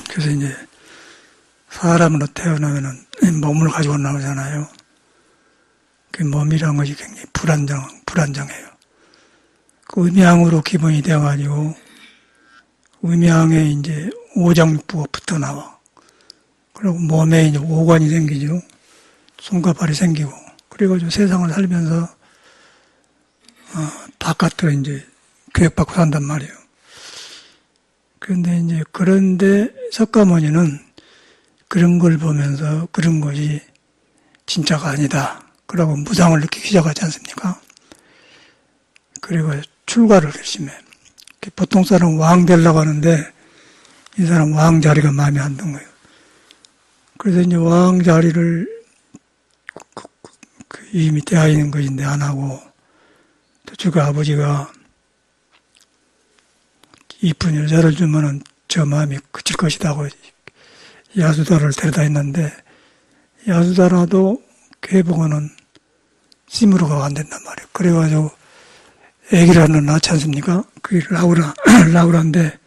그래서 이제 사람으로 태어나면은 몸을 가지고 나오잖아요. 그 몸이란 것이 굉장히 불안정해요. 그 음양으로 기본이 되어가지고 음양에 이제 오장육부가 붙어 나와. 그리고 몸에 이제 오관이 생기죠. 손과 발이 생기고. 그래가지고 세상을 살면서 바깥으로 이제 교육받고 산단 말이에요. 그런데 석가모니는 그런 걸 보면서 그런 것이 진짜가 아니다. 그러고 무상을 느끼기 시작하지 않습니까? 그리고 출가를 결심해. 보통 사람은 왕 되려고 하는데 이 사람은 왕 자리가 마음에 안 든 거예요. 그래서 이제 왕 자리를 이미 되어 있는 것인데 안 하고 또 주가 아버지가 이쁜 여자를 주면은 저 마음이 그칠 것이다 하고 야수다를 데려다 했는데 야수다라도 괴복은 심으로 가면 안 된단 말이에요. 그래가지고 애기를 하나 낳지 않습니까? 그게 라우라인데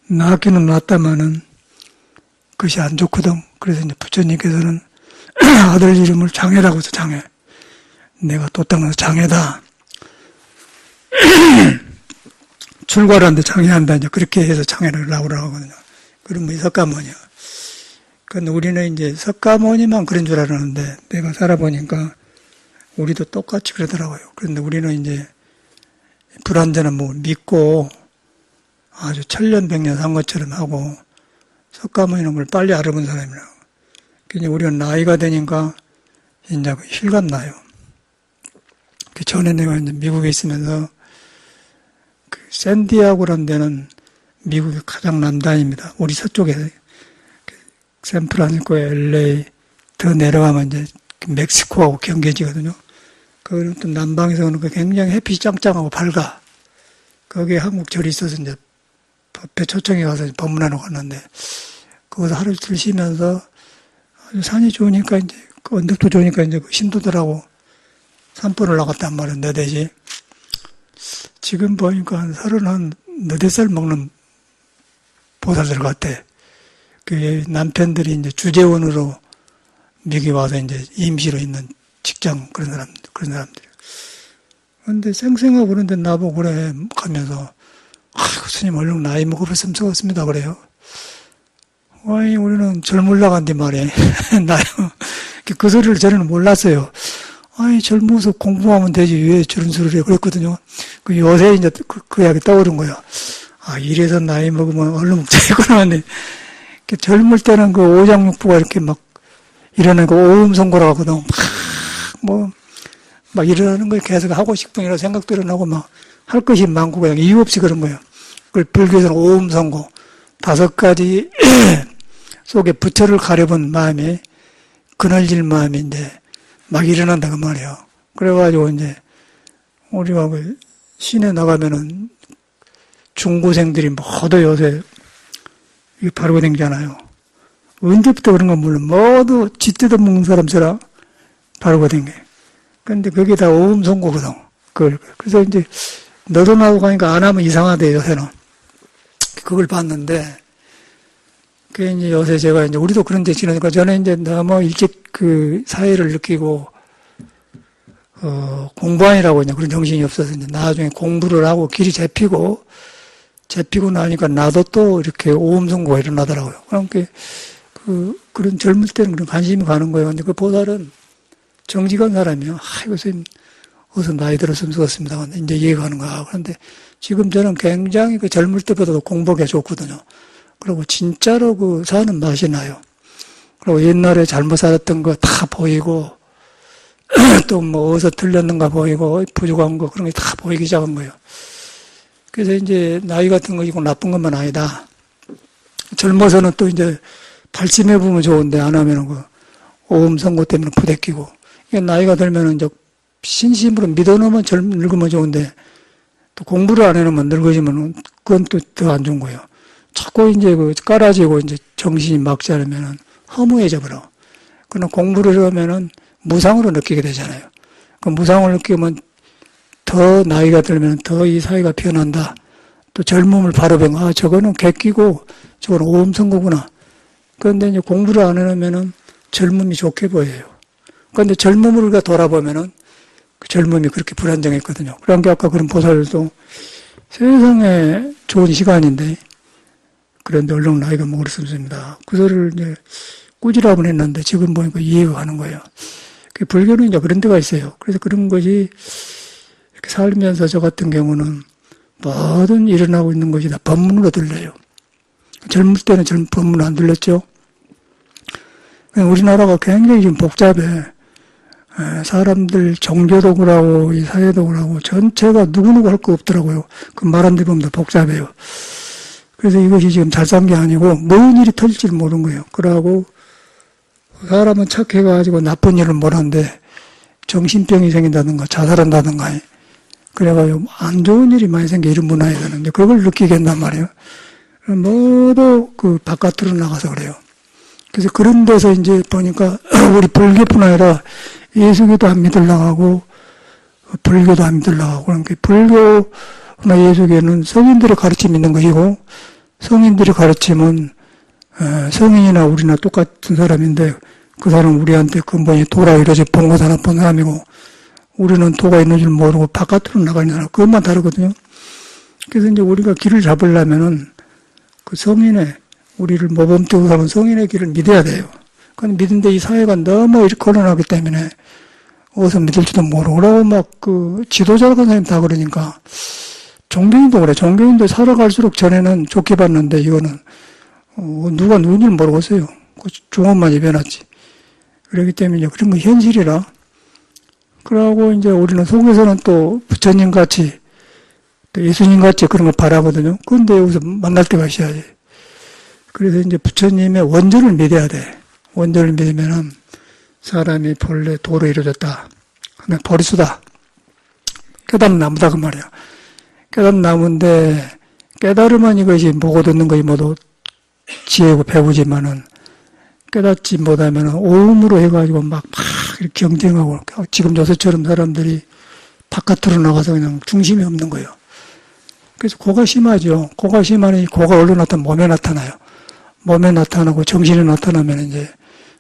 낳기는 낳았다마는 그것이 안 좋거든. 그래서 이제 부처님께서는 아들 이름을 장애라고 해서 장애. 내가 또 땅에서 장애다. 출가하는데 장애한다. 이제 그렇게 해서 장애를 나오라고 하거든요. 그런 분이 석가모니야. 근데 우리는 이제 석가모니만 그런 줄 알았는데 내가 살아보니까 우리도 똑같이 그러더라고요. 그런데 우리는 이제 불완전한 뭐 믿고 아주 천년백년 산 것처럼 하고 석가모니는 걸 빨리 알아본 사람이라고. 그냥 우리가 나이가 되니까 이제 힐감 나요. 그 전에 내가 이제 미국에 있으면서 그 샌디아고라는 데는 미국의 가장 남단입니다. 우리 서쪽에 샌프란시스코, LA 더 내려가면 이제 멕시코하고 경계지거든요. 거기는 또 남방에서는 굉장히 햇빛이 짱짱하고 밝아. 거기에 한국 절이 있어서 이제 배 초청에 가서 법문하러 갔는데 거기서 하루 이틀 쉬면서 산이 좋으니까 이제 그 언덕도 좋으니까 이제 그 신도들하고 산보를 나갔단 말이에요. 너댓이. 지금 보니까 한 34살 먹는 보살들 같아. 그 남편들이 이제 주재원으로 미국에 와서 이제 임시로 있는 직장 그런 사람들. 그런데 쌩쌩하고 그런데 나보고 그래 가면서 아이고 스님 얼른 나이 먹어봤으면 좋겠습니다 그래요. 아니 우리는 젊으려고 한데 말이에요. 나요. 그 소리를 저는 몰랐어요. 아니 젊어서 공부하면 되지 왜 저런 소리를 해 그랬거든요. 그 요새 이제 그 이야기 떠오른 거예요. 아 이래서 나이 먹으면 얼른 먹자겠구나 하는데 젊을 때는 그 오장육부가 이렇게 막 일어나고 오음성고라고 하거든. 막 일어나는 걸 계속 하고 싶은 이런 생각도 일어나고 막 할 것이 많고 그냥 이유 없이 그런 거예요. 그걸 불교에서는 오음성고 5가지 속에 부처를 가려본 마음이 그늘질 마음인데 막 일어난다 그 말이에요. 그래가지고 이제 우리가 그 시내 나가면은 중고생들이 모두 요새 이게 바르고 댕기잖아요. 언제부터 그런 건 몰라. 모두 쥐뜯어 먹는 사람처럼 바르고 댕겨. 근데 그게 다 오음성고거든. 그래서 이제 너도 나도 가니까 안 하면 이상하대 요새는. 그걸 봤는데 그게 이제 요새 제가 이제 우리도 그런 데 지내니까 저는 이제 너무 일찍 그 사회를 느끼고 공부하느라고 이제 그런 정신이 없어서 이제 나중에 공부를 하고 길이 잡히고 나니까 나도 또 이렇게 오음성고가 일어나더라고요. 그러니까 그런 젊을 때는 그런 관심이 가는 거예요. 근데 그 보살은 정직한 사람이요. 아이고, 선생님, 어서 나이 들었으면 좋겠습니다. 근데 이제 이해가 가는 거야. 그런데 지금 저는 굉장히 그 젊을 때보다도 공부가 좋거든요. 그리고 진짜로 그 사는 맛이 나요. 그리고 옛날에 잘못 살았던 거 다 보이고, 또 뭐 어디서 틀렸는가 보이고, 부족한 거 그런 게 다 보이기 시작한 거예요. 그래서 이제 나이 같은 거 이거 나쁜 것만 아니다. 젊어서는 또 이제 발심해 보면 좋은데 안 하면은 그 오음성고 때문에 부대끼고. 나이가 들면은 이제 신심으로 믿어놓으면 늙으면 좋은데 또 공부를 안 해놓으면 늙어지면 그건 또 더 안 좋은 거예요. 자꾸 이제 그 깔아지고 이제 정신이 막지 않으면은 허무해져 버려. 그러나 공부를 하면은 무상으로 느끼게 되잖아요. 그 무상을 느끼면 더 나이가 들면 더 이 사회가 변한다. 또 젊음을 바로 배운, 저거는 객기고, 저거는 오음선거구나. 그런데 이제 공부를 안 해놓으면은 젊음이 좋게 보여요. 그런데 젊음을 우리가 돌아보면은 그 젊음이 그렇게 불안정했거든요. 그러니까 아까 그런 보살도 세상에 좋은 시간인데, 그런데 얼른 나이가 먹었습니다. 그 소리를 이제 꾸지람을 했는데 지금 보니까 이해가 가는 거예요. 불교는 이제 그런 데가 있어요. 그래서 그런 것이 이렇게 살면서 저 같은 경우는 뭐든 일어나고 있는 것이 다 법문으로 들려요. 젊을 때는 법문 안 들렸죠. 우리나라가 굉장히 지금 복잡해. 사람들 종교도 그러고 이 사회도 그러고 전체가 누구누구 할 거 없더라고요. 그 말한 데 보면 더 복잡해요. 그래서 이것이 지금 잘 산 게 아니고 뭔 일이 터질지 모르는 거예요. 그러고 사람은 착해가지고 나쁜 일을 못하는데 정신병이 생긴다든가 자살한다든가 그래가지고 안 좋은 일이 많이 생겨 이런 문화에 되는데 그걸 느끼게 한단 말이에요. 모두 그 바깥으로 나가서 그래요. 그래서 그런 데서 이제 보니까 우리 불교뿐 아니라 예수교도 안 믿으려고 하고 불교도 안 믿으려고 하고 그러니까 불교나 예수교는 성인들의 가르침 있는 것이고 성인들의 가르침은 성인이나 우리나 똑같은 사람인데 그 사람은 우리한테 근본이 도라 이러지 본거사 나쁜 사람이고 우리는 도가 있는 줄 모르고 바깥으로 나가는 사람 그것만 다르거든요. 그래서 이제 우리가 길을 잡으려면은 그 성인의 우리를 모범적으로 하는 성인의 길을 믿어야 돼요. 그런데 믿는데 이 사회가 너무 이렇게混乱하기 때문에 어디서 믿을지도 모르고 그러고 막 그 지도자 같은 사람이 다 그러니까 종교인도 그래. 종교인도 살아갈수록 전에는 좋게 봤는데 이거는 누가 누군지를 모르겠어요. 중원만 입혀놨지. 그렇기 때문에 그런 거 현실이라. 그러고 이제 우리는 속에서는 또 부처님 같이 또 예수님 같이 그런 걸 바라거든요. 그런데 여기서 만날 때가 있어야지. 그래서 이제 부처님의 원전을 믿어야 돼. 원전을 믿으면은 사람이 본래 도로 이루어졌다. 하면 버리수다. 깨달은 나무다 그 말이야. 깨달은 나무인데 깨달으면 이것이 보고 듣는 것이 모두 지혜고 배우지만은 깨닫지 못하면 오음으로 해가지고 막 이렇게 경쟁하고 지금 요새처럼 사람들이 바깥으로 나가서 그냥 중심이 없는 거예요. 그래서 고가 심하죠. 고가 심하니 고가 얼로 나타나면 몸에 나타나요. 몸에 나타나고 정신에 나타나면 이제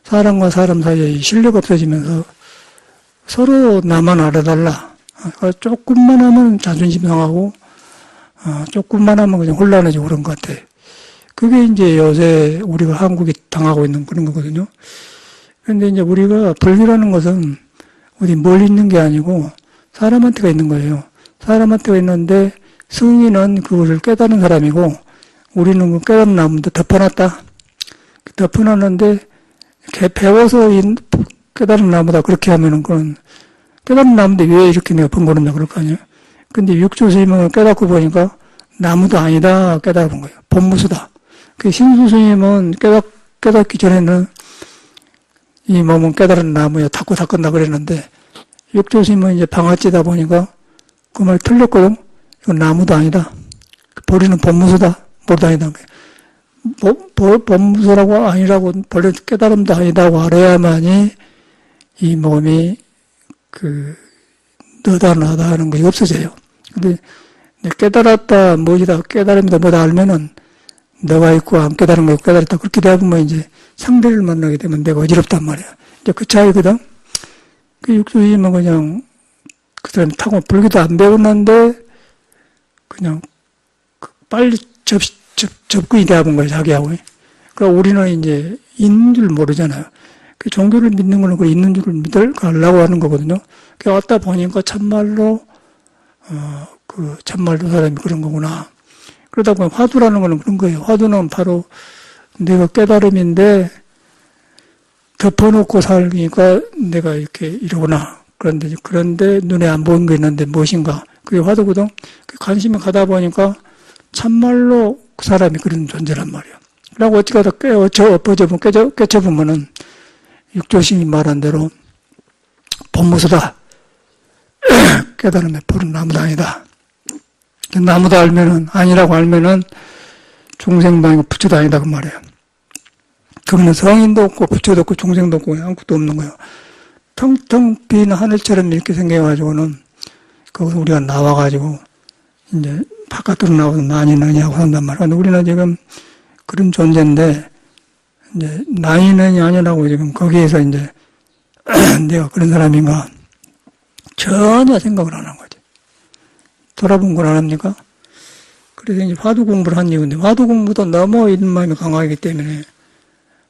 사람과 사람 사이에 신뢰가 없어지면서 서로 나만 알아달라. 조금만 하면 자존심 상하고 조금만 하면 그냥 혼란해지고 그런 것 같아. 그게 이제 요새 우리가 한국이 당하고 있는 그런 거거든요. 그런데 이제 우리가 불교라는 것은 어디 멀리 있는 게 아니고 사람한테가 있는 거예요. 사람한테가 있는데 승인은 그것을 깨달은 사람이고 우리는 그 깨달은 나무도 덮어놨다. 덮어놨는데 배워서 깨달은 나무다 그렇게 하면은 그건 깨달은 나무인데 왜 이렇게 내가 번거롭냐 그럴 거 아니에요. 근데 육조 스님은 깨닫고 보니까 나무도 아니다 깨달은 거예요. 본무수다. 그 신수 스님은 깨닫기 전에는 이 몸은 깨달은 나무야 닦고 닦은다 그랬는데 육조 스님은 이제 방아찌다 보니까 그 말 틀렸거든. 이건 나무도 아니다. 버리는 본무수다. 뭐도 아니다. 본무수라고 아니라고 본래 깨달음도 아니다고 알아야만이 이 몸이 너다 나다 하는 것이 없어져요. 근데 깨달았다 뭐지다 깨달음이다 뭐다 알면은 너가 있고 안 깨달은 거 깨달았다 그렇게 되면 이제 상대를 만나게 되면 내가 어지럽단 말이야. 이제 그 차이거든. 그 육조이면 그냥 그 사람이 타고 불교도 안 배웠는데 그냥 빨리 접근이 되어본 거예요 자기하고. 그러니까 우리는 이제 있는 줄 모르잖아요. 그 종교를 믿는 거는 그 있는 줄을 믿으려고 하는 거거든요. 그 왔다 보니까 참말로 참말로 사람이 그런 거구나. 그러다 보면 화두라는 거는 그런 거예요. 화두는 바로 내가 깨달음인데 덮어놓고 살니까 내가 이렇게 이러구나. 그런데 눈에 안 보이는 게 있는데 무엇인가. 그게 화두거든. 그 관심이 가다 보니까 참말로 그 사람이 그런 존재란 말이야. 그러고 어찌가다 깨쳐보면은 육조심이 말한 대로 본무수다. 깨달음에 푸른 나무도 아니다. 나무도 알면은, 아니라고 알면은 중생도 아니고 부처도 아니다. 그 말이에요. 그러면 성인도 없고 부처도 없고 중생도 없고 아무것도 없는 거예요. 텅텅 빈 하늘처럼 이렇게 생겨가지고는 거기서 우리가 나와가지고 이제 바깥으로 나와서 나니 하고 산단 말이야. 근데 우리는 지금 그런 존재인데, 이제, 나니 아니라고 지금 거기에서 이제, 내가 그런 사람인가, 전혀 생각을 안 한 거지. 돌아본 걸 안 합니까? 그래서 이제 화두 공부를 한 이유인데, 화두 공부도 너무 이런 마음이 강하기 때문에,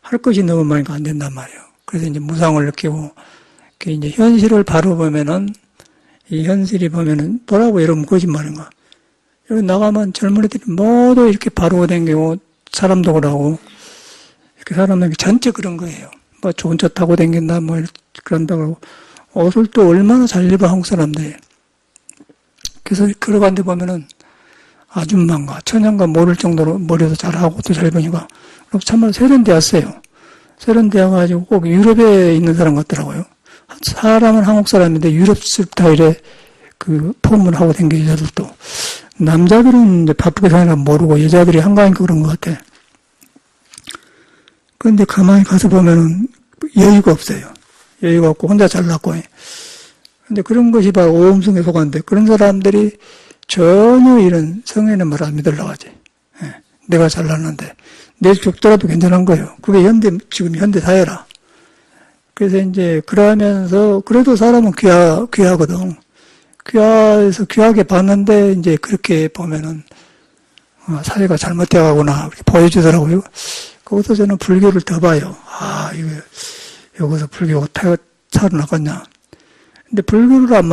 할 것이 너무 많으니까 안 된단 말이에요. 그래서 이제 무상을 느끼고, 이제 현실을 바로 보면은, 이 현실이 보면은, 뭐라고 여러분 거짓말인가? 여기 나가면 젊은이들이 모두 이렇게 바로 댕기고, 사람도 그러고, 이렇게 사람들이 전체 그런 거예요. 뭐 좋은 차 타고 댕긴다, 뭐, 그런다고. 옷을 또 얼마나 잘 입어, 한국 사람들이. 그래서 걸어가는데 보면은, 아줌마인가, 처녀인가 모를 정도로 머리도 잘하고, 옷도 잘 입으니까. 그럼 참말로 세련되었어요. 세련되어가지고 꼭 유럽에 있는 사람 같더라고요. 사람은 한국 사람인데 유럽 스타일의 그 폼을 하고 댕겨, 여자들도. 남자들은 이제 바쁘게 사니까 모르고 여자들이 한가하니까 그런 것 같아. 그런데 가만히 가서 보면은 여유가 없어요. 여유가 없고 혼자 잘났고. 근데 그런 것이 바로 오음성에 속하는데 그런 사람들이 전혀 이런 성인의 말을 안 믿으려고 하지. 내가 잘났는데. 내 죽더라도 괜찮은 거예요. 그게 지금 현대 사회라. 그래서 이제, 그러면서, 그래도 사람은 귀하거든. 귀하게 봤는데, 이제 그렇게 보면은, 사회가 잘못되어 가구나, 이렇게 보여주더라고요. 거기서 저는 불교를 더 봐요. 여기서 불교가 살아나갔냐. 근데 불교를 안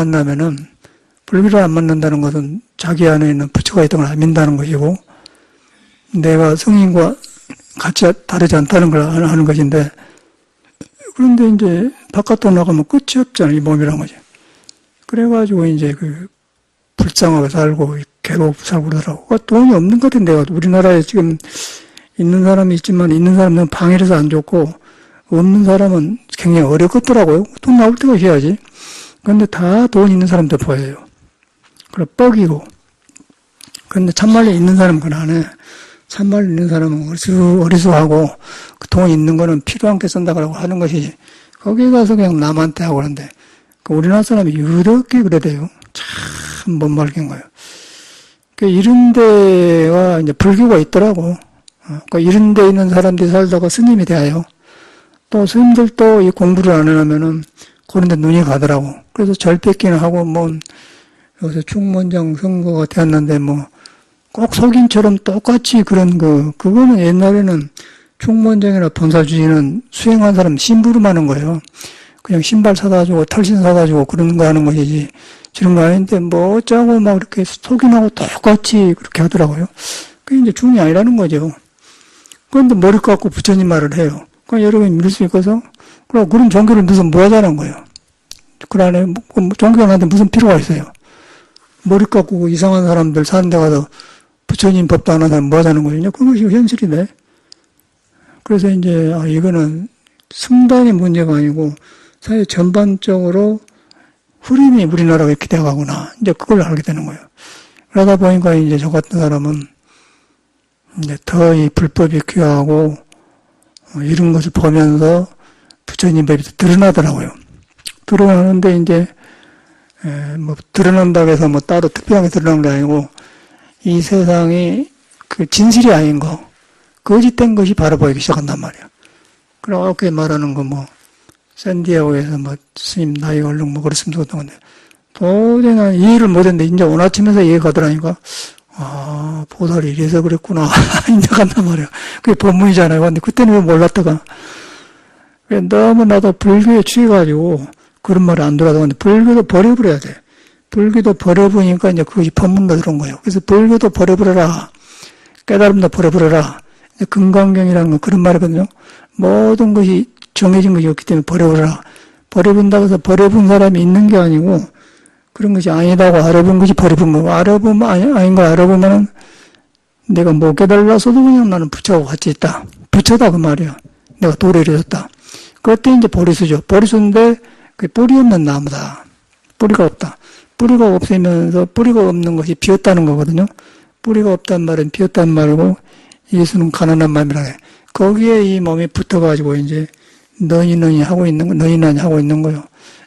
만난다는 것은 자기 안에 있는 부처가 있던 걸 안 믿는다는 것이고, 내가 성인과 같이 다르지 않다는 걸 하는 것인데, 그런데 이제 바깥으로 나가면 끝이 없잖아, 이 몸이란 거지. 그래가지고 이제 불쌍하게 살고, 괴롭고 살고 그러더라고. 돈이 없는 것 같은데, 우리나라에 지금 있는 사람이 있지만, 있는 사람은 방해라서 안 좋고, 없는 사람은 굉장히 어렵겠더라고요. 돈 나올 때가 해야지. 그런데 다 돈 있는 사람들 보여요. 그래, 뻑이고. 그런데 참말로 있는 사람은 그건 안 해. 참말로 있는 사람은 어리숙하고 그 돈 있는 거는 필요한 게 쓴다고 하는 것이지. 거기 가서 그냥 남한테 하고 그러는데 우리나라 사람이 유독히 그래대요. 참 못 말긴 거예요. 이런 데가 이제 불교가 있더라고. 이런 데 있는 사람들이 살다가 스님이 돼요. 또 스님들도 이 공부를 안 하면은 그런 데 눈이 가더라고. 그래서 절 뺏기는 하고 요새 충문장 선거가 되었는데 꼭 속인처럼 똑같이 그거는 옛날에는 충문정이나 본사주의는 수행한 사람 심부름 하는 거예요. 그냥 신발 사다 주고 털신 사다 주고 그런 거 하는 것이지. 저런 거 아닌데 어쩌고 이렇게 속인하고 똑같이 그렇게 하더라고요. 그게 이제 중이 아니라는 거죠. 그런데 머리 깎고 부처님 말을 해요. 그럼 여러분이 믿을 수 있어서 그런 종교를 넣어서 뭐 하자는 거예요. 그 안에 종교한테 무슨 필요가 있어요. 머리 깎고 이상한 사람들 사는 데 가서 부처님 법도 안 하는 사람 뭐 하자는 거냐? 그것이 현실이네. 그래서 이제, 이거는 승단의 문제가 아니고, 사회 전반적으로 흐름이 우리나라가 이렇게 되어가구나. 이제 그걸 알게 되는 거예요. 그러다 보니까 이제 저 같은 사람은, 이제 더 이 불법이 귀하고, 이런 것을 보면서 부처님 법이 드러나더라고요. 드러나는데 이제, 드러난다고 해서 따로 특별하게 드러난 게 아니고, 이 세상이 진실이 아닌 거, 거짓된 것이 바로 보이기 시작한단 말이야. 그렇게 말하는 거 샌디에고에서 스님 나이 얼른 그랬으면 좋겠던 건데, 도저히 난 이해를 못했는데, 이제 오늘 아침에서 이해가 가더라니까, 보살이 이래서 그랬구나. 이제 간단 말이야. 그게 본문이잖아요. 근데 그때는 왜 몰랐다가, 너무 나도 불교에 취해가지고, 그런 말이 안 들어가는데, 불교도 버려버려야 돼. 불교도 버려보니까 이제 그것이 법문으로 들어온 거예요. 그래서 불교도 버려버려라. 깨달음도 버려버려라. 금강경이라는 건 그런 말이거든요. 모든 것이 정해진 것이 없기 때문에 버려버려라. 버려본다고 해서 버려본 사람이 있는 게 아니고 그런 것이 아니다고 알아본 것이 버려본 거고 알아보면 아닌 걸 알아보면은 내가 못 깨달았어도 그냥 나는 부처하고 같이 있다. 부처다 그 말이야. 내가 도래를 했다. 그때 이제 보리수죠. 보리수인데 그게 뿌리 없는 나무다. 뿌리가 없다. 뿌리가 없으면서 뿌리가 없는 것이 비었다는 거거든요. 뿌리가 없단 말은 비었단 말이고 예수는 가난한 마음이라 해. 거기에 이 몸이 붙어가지고 이제 너니 하고 있는 거, 너니 하고 있는 거요.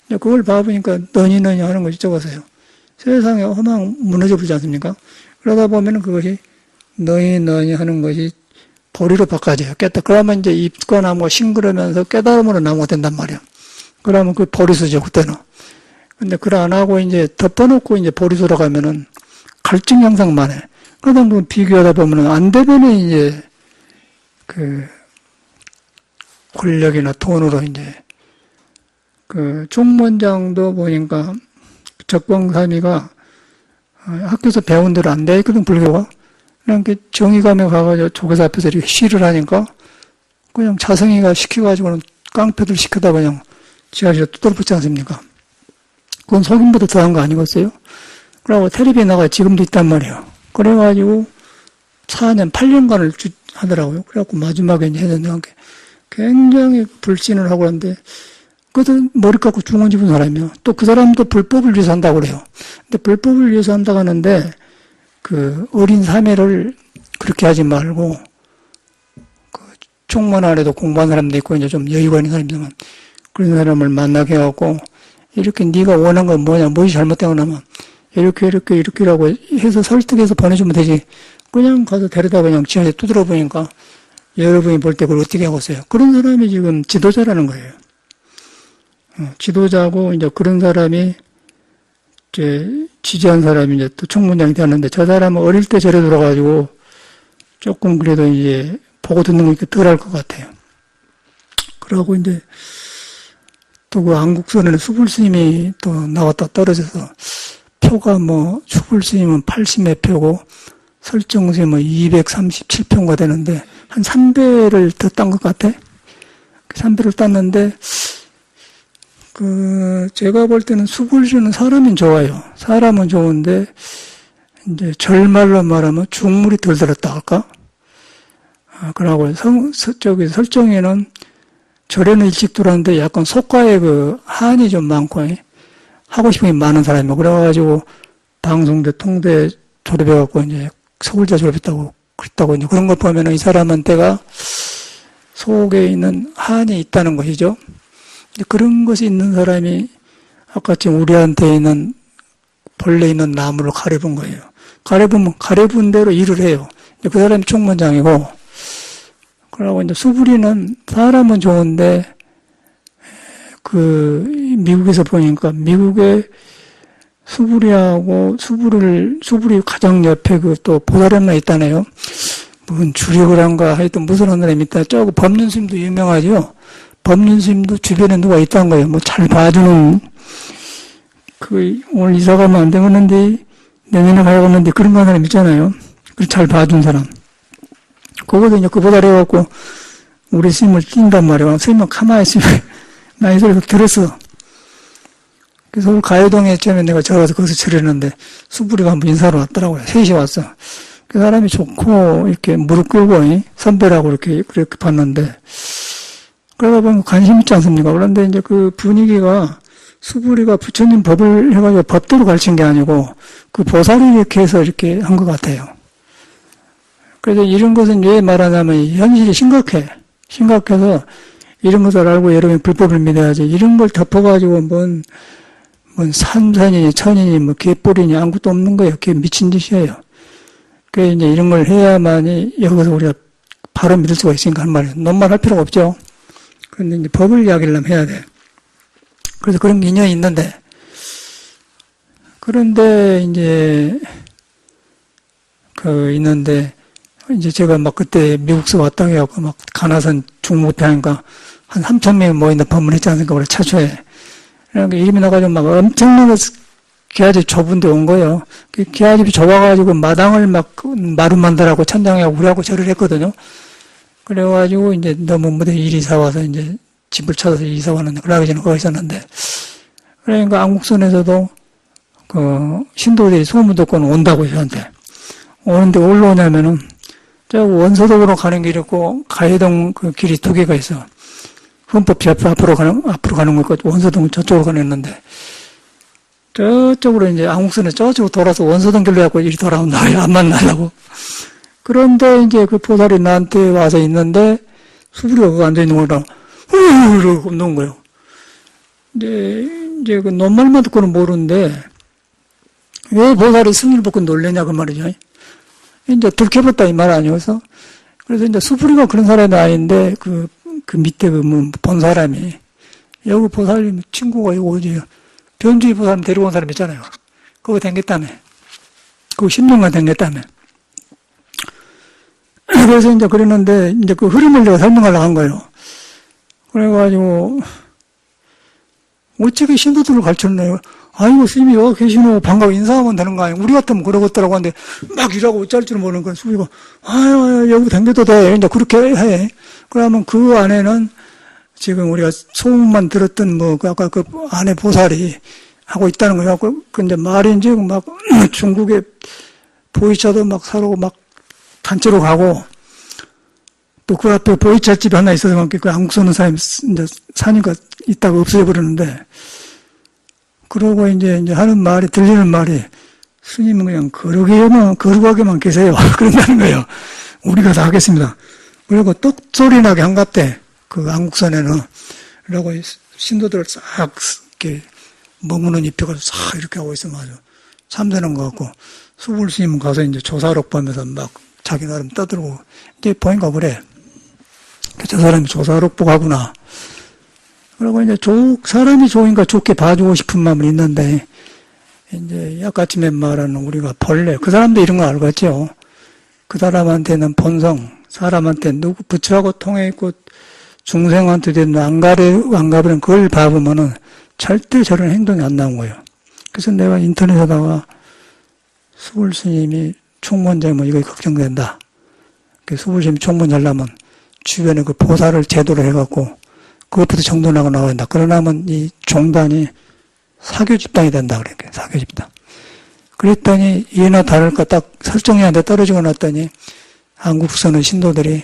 그걸 봐보니까 너니 하는 것이 적었어요. 세상에 허망 무너져 버리지 않습니까? 그러다 보면은 그것이 너희 하는 것이 보리로 바꿔져요. 그러면 이제 입과 나무가 싱그러면서 깨달음으로 나무가 된단 말이야. 그러면 그 보리수죠, 그때는. 근데 그걸 안 하고 이제 덮어놓고 이제 보리수로 가면은 갈증 형상만 해. 그러다 보면 비교하다 보면은 안 되면은 이제 그 권력이나 돈으로 이제 그 총무원장도 보니까 적광삼이가 학교에서 배운 대로 안 돼 있거든, 불교가. 그냥 정의감에 가가지고 조계사 앞에서 이렇게 시를 하니까 그냥 자성이가 시켜가지고는 깡패들 시켜다 그냥 지하실에 두드려 붙지 않습니까? 그건 속임보다 더한 거 아니겠어요? 그러고 텔레비에 나가 지금도 있단 말이에요. 그래가지고 4년, 8년간을 하더라고요. 그래갖고 마지막에 이제 했는데 굉장히 불신을 하고 그러는데 그것도 머리 깎고 중원 집은 사람이요. 또 그 사람도 불법을 위해서 한다고 그래요. 근데 불법을 위해서 한다고 하는데 그 어린 사매를 그렇게 하지 말고 그 총무원 안에도 공부한 사람도 있고 이제 좀 여유가 있는 사람이지만 그런 사람을 만나게 해갖고 이렇게 네가 원하는 건 뭐냐, 무엇이 잘못되고 나면 이렇게라고 해서 설득해서 보내주면 되지. 그냥 가서 데려다 그냥 지하에 두드려 보니까 여러분이 볼 때 그걸 어떻게 하고 있어요. 그런 사람이 지금 지도자라는 거예요. 지도자고 이제 그런 사람이 이제 지지한 사람이 이제 또 총무장이 되었는데 저 사람은 어릴 때 저래 들어가지고 조금 그래도 이제 보고 듣는 거 이렇게 덜 할 것 같아요. 그러고 이제 또 그 안국선에는 수불스님이 또 나왔다 떨어져서 표가 뭐 수불스님은 80몇 표고 설정스님은 237표가 되는데 한 3배를 더 딴 것 같아. 3배를 땄는데 제가 볼 때는 수불스는 사람은 좋아요. 사람은 좋은데 이제 절말로 말하면 중물이 덜 들었다 할까? 그러고 설정에는 절에는 일찍 들어왔는데 약간 속가에 그 한이 좀 많고 하고 싶은 게 많은 사람이고 그래가지고 방송대 통대 졸업해갖고 이제 서울대 졸업했다고 그랬다고 이제 그런 걸 보면은 이 사람한테가 속에 있는 한이 있다는 것이죠. 그런 것이 있는 사람이 아까 지금 우리한테 있는 본래 있는 나무를 가려본 거예요. 가려본 대로 일을 해요. 그 사람이 총무장이고 그러고 이제 수불이는 사람은 좋은데 그 미국에서 보니까 미국의 수불이 가장 옆에 그 또 보살엄마 있다네요. 무슨 주력을 한가 하여튼 무슨 한 사람이 있다. 저거 법륜스님도 유명하죠. 법륜스님도 주변에 누가 있다는 거예요. 뭐 잘 봐주는 오늘 이사 가면 안 되겠는데 내년에 가야겠는데 그런 사람 있잖아요. 잘 봐준 사람. 그거도 이제 그 보살해갖고 우리 스님을 뛴단 말이에요. 스님은 가만히 있으면 나 이 소리를 들었어. 그래서 서울 가요동에 처음에 내가 들어가서 거기서 절했는데 수불이가 한번 인사로 왔더라고요. 셋이 왔어. 그 사람이 좋고 이렇게 무릎 꿇고 선배라고 이렇게 봤는데 그러다 보면 관심 있지 않습니까? 그런데 이제 그 분위기가 수불이가 부처님 법을 해가지고 법대로 가르친 게 아니고 그 보살이 이렇게 해서 이렇게 한 것 같아요. 그래서 이런 것은 왜 말하냐면 현실이 심각해서 이런 것을 알고 여러분이 불법을 믿어야지. 이런 걸 덮어가지고 뭔 산산이니 천이니 뭐 개뿔이니 아무것도 없는 거예요. 그게 미친 짓이에요. 그래서 이제 이런 걸 해야만이 여기서 우리가 바로 믿을 수가 있으니까 하는 말이에요. 논말 할 필요가 없죠. 그런데 이제 법을 이야기를 하면 해야 돼. 그래서 그런 인연이 있는데 그런데 이제 있는데 이제 제가 막 그때 미국서 왔다 해갖고 막 가나선 중목회 하니까 한 3,000명이 모인다 법문했지 않습니까? 원래 차초에. 그러니까 이름이 나가지고 막 엄청나게 기아집 좁은 데 온 거예요. 기아집이 좁아가지고 마당을 막 마루 만들라고 천장하고 우리하고 절을 했거든요. 그래가지고 이제 너무 무대 일이 이사 와서 이제 집을 찾아서 이사 왔는데, 그러기 전에 거기 있었는데. 그러니까 안국선에서도 신도들이 소문 듣고는 온다고 저한테. 오는데 올라오냐면은 저 원서동으로 가는 길이 있고 가해동 그 길이 두 개가 있어. 헌법지 앞으로 가는 거 있고 원서동 저쪽으로 가는데 저쪽으로 이제 안국선에 저쪽으로 돌아서 원서동 길로 해갖고 이리 돌아온다. 안 만나려고. 그런데 이제 그 보살이 나한테 와서 있는데 수불이가 거기 앉아 있는 거라 이러고 놓은 거예요. 이제 그 논말만 듣고는 모르는데 왜 보살이 승리를 벗고 놀래냐 그 말이죠. 이제 들켜봤다 이 말 아니어서. 그래서 이제 수풀이가 그런 사람이 아닌데, 그 밑에 본 사람이, 여기 보살님 친구가 이거 어디, 변주의 보살님 데리고 온 사람 있잖아요. 그거 댕겼다며. 그거 10년간 댕겼다며. 그래서 이제 그랬는데, 이제 그 흐름을 내가 설명하려고 한 거예요. 그래가지고, 어떻게 신도들을 가르쳤네요. 아이고, 스님이 여기 계시노. 반가워 인사하면 되는 거 아니에요. 우리 같으면 그러겠더라고 하는데, 막 일하고 어쩔 줄 모르는 건 수비가, 아유, 여기 댕겨도 돼. 이제 그렇게 해. 그러면 그 안에는 지금 우리가 소문만 들었던 아까 그 안에 보살이 하고 있다는 거예요. 그 이제 말인지 막 중국에 보이차도 막 사러 막 단체로 가고, 또 그 앞에 보이차 집이 하나 있어서 그 한국 사는 사람이 이제 사니까 있다가 없어져 버렸는데, 그러고 이제 하는 말이, 들리는 말이, 스님은 그냥 거룩하게만 계세요. 그런다는 거예요. 우리가 다 하겠습니다. 그리고 똑소리 나게 한갑대. 그 한국산에는. 그러고 신도들을 싹, 이렇게, 머무는 입혀가지고 싹 이렇게 하고 있으면 아주 참되는 것 같고, 수불 스님은 가서 이제 조사록 보면서 막 자기 나름 떠들고, 이제 보니까 그래. 저 사람이 조사록 보고 하구나. 그리고 이제 사람이 좋으니까 좋게 봐주고 싶은 마음은 있는데, 이제 약가쯤에 말하는 우리가 벌레, 그 사람도 이런 거 알겠죠. 그 사람한테는 본성, 사람한테 누구 부처하고 통해 있고 중생한테도 안 가버린 그걸 봐보면은 절대 저런 행동이 안 나온 거예요. 그래서 내가 인터넷에다가 수불 스님이 총무원장이면 이거 걱정된다. 수불 스님이 총무원 하려면 주변에 그 보살을 제도로 해갖고 그것부터 정돈하고 나와야 된다. 그러나면 이 종단이 사교 집단이 된다. 그래. 사교 집단. 그랬더니 이해나 다를까 딱 설정이 안 돼 떨어지고 났더니 한국서는 신도들이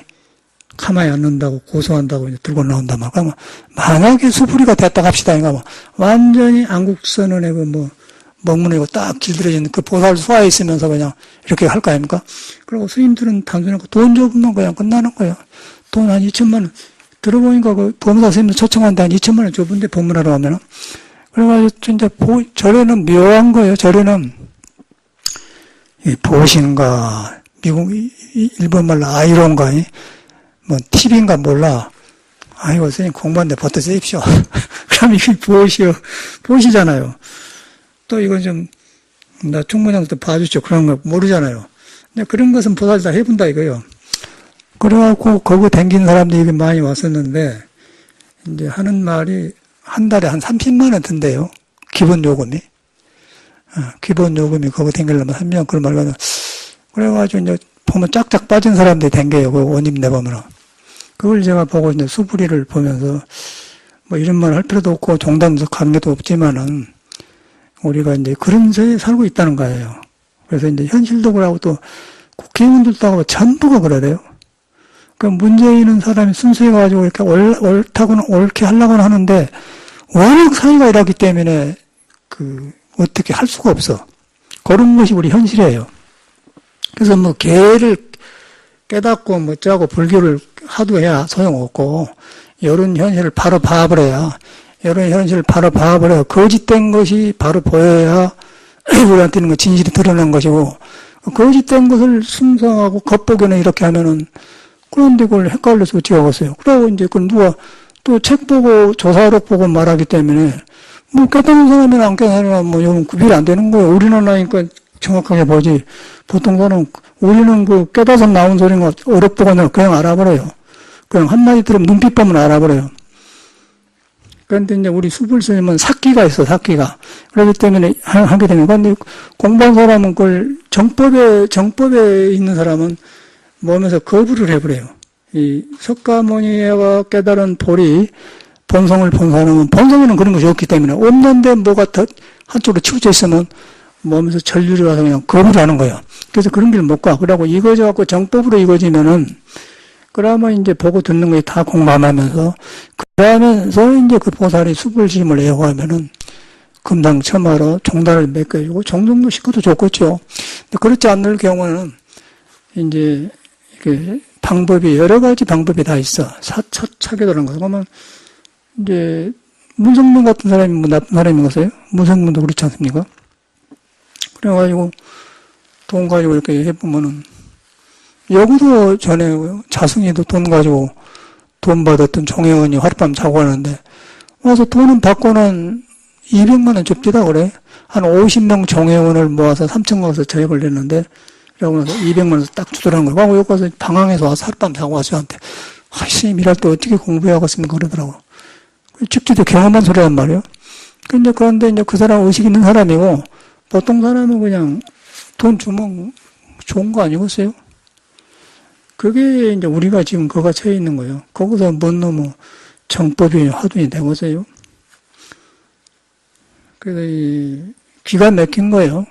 가만히 안 놓는다고 고소한다고 이제 들고 나온단 말이야. 그러면 만약에 수풀이가 됐다 합시다. 그러니까 완전히 한국선언의 먹문이고 딱 길들여진 그 보살 수하에 있으면서 그냥 이렇게 할 거 아닙니까? 그리고 스님들은 단순하고 돈 줘보면 그냥 끝나는 거예요. 돈 한 2천만 원. 들어보니까 그 법무사 스님들 초청한데 한 2천만 원 줘본데 법문하러 가면은. 그래가지고 진짜 절에는 묘한 거예요. 절에는 이 보신가 미국 일본 말로 아이론가 팁인가 몰라. 아이고 선생님 공부하는데 버텨 쓰십시오. 그럼 이게 보시잖아요. 또 이건 나 총무장도 봐주죠. 그런 거 모르잖아요. 근데 그런 것은 보살 다 해본다 이거요. 그래갖고 거기 댕긴 사람들이 많이 왔었는데 이제 하는 말이 한 달에 한 30만 원 든대요. 기본 요금이. 기본 요금이 거기 댕기려면 3년 그런 말 가지고. 그래가지고 이제 보면 짝짝 빠진 사람들이 댕겨요. 그 원임 내보면. 그걸 제가 보고 이제 수부리를 보면서 이런 말 할 필요도 없고 종단도 관계도 없지만은 우리가 이제 그런 세에 살고 있다는 거예요. 그래서 이제 현실도 그러고 또 국회의원들도 하고 전부가 그래요. 그 문제 있는 사람이 순수해가지고 이렇게 옳다고는 옳게 하려고는 하는데 워낙 사이가 이러기 때문에 어떻게 할 수가 없어. 그런 것이 우리 현실이에요. 그래서 개를 깨닫고 짜고 불교를 하도 해야 소용없고 이런 현실을 바로 봐버려야 이런 현실을 바로 봐버려야 거짓된 것이 바로 보여야 우리한테는 그 진실이 드러난 것이고 거짓된 것을 순성하고 겉보기는 이렇게 하면은 그런데 그걸 헷갈려서 어떻게 하겠어요. 그러고 이제 그 누가 또 책 보고 조사록 보고 말하기 때문에 깨닫는 사람이나 안 깨닫는 사람은 이건 구별이 안 되는 거예요. 우리는 나니까 정확하게 보지. 보통 사람은 우리는 깨닫아서 나온 소리가 어렵다고 하면 그냥 알아버려요. 그냥 한마디 들으면 눈빛 보면 알아버려요. 그런데 이제 우리 수불 스님은 사기가 있어, 사기가. 그렇기 때문에 하게 되면. 그런데 공부한 사람은 그걸 정법에 있는 사람은 몸에서 거부를 해버려요. 이 석가모니가 깨달은 보리, 본성을 본 사람은 본성에는 그런 것이 없기 때문에 없는데 뭐가 더 한쪽으로 치우쳐 있으면 몸에서 전율이 와서 그냥 거부를 하는 거예요. 그래서 그런 길을 못 가. 그러고 이거져갖고 정법으로 이거지면은 그러면 이제 보고 듣는 거에 다 공감하면서 그러면서 이제 그 보살이 수불심을 애호하면은 금당첨화로 종단을 맺어주고 종정도 시켜도 좋겠죠. 근데 그렇지 않을 경우는 이제 이게 방법이 여러 가지 방법이 다 있어. 차별하는 거. 그러면 이제 문성문 같은 사람이 나쁜 사람이겠어요? 문성문도 그렇지 않습니까? 그래가지고 돈 가지고 이렇게 해보면은 여기도 전에 자승이도 돈 가지고 돈 받았던 종회원이 하룻밤 자고 가는데 와서 돈은 받고는 200만 원 줍디다 그래. 한 50명 종회원을 모아서 3층 가서 저녁을 냈는데 그러고 나서 200만 원 딱 주더라는 거예요. 그리고 여기 가서 방황해서 와서 하룻밤 자고 와서 저한테 스님 일할 때 어떻게 공부해야겠습니까 그러더라고. 직지도 경험한 소리란 말이에요. 그런데 이제 그 사람 의식 있는 사람이고 보통 사람은 그냥 돈 주면 좋은 거 아니겠어요? 그게 이제 우리가 지금 그거가 처해 있는 거예요. 거기서 뭔 놈의 정법이 화두이 되고서요. 그래서 이 기가 막힌 거예요.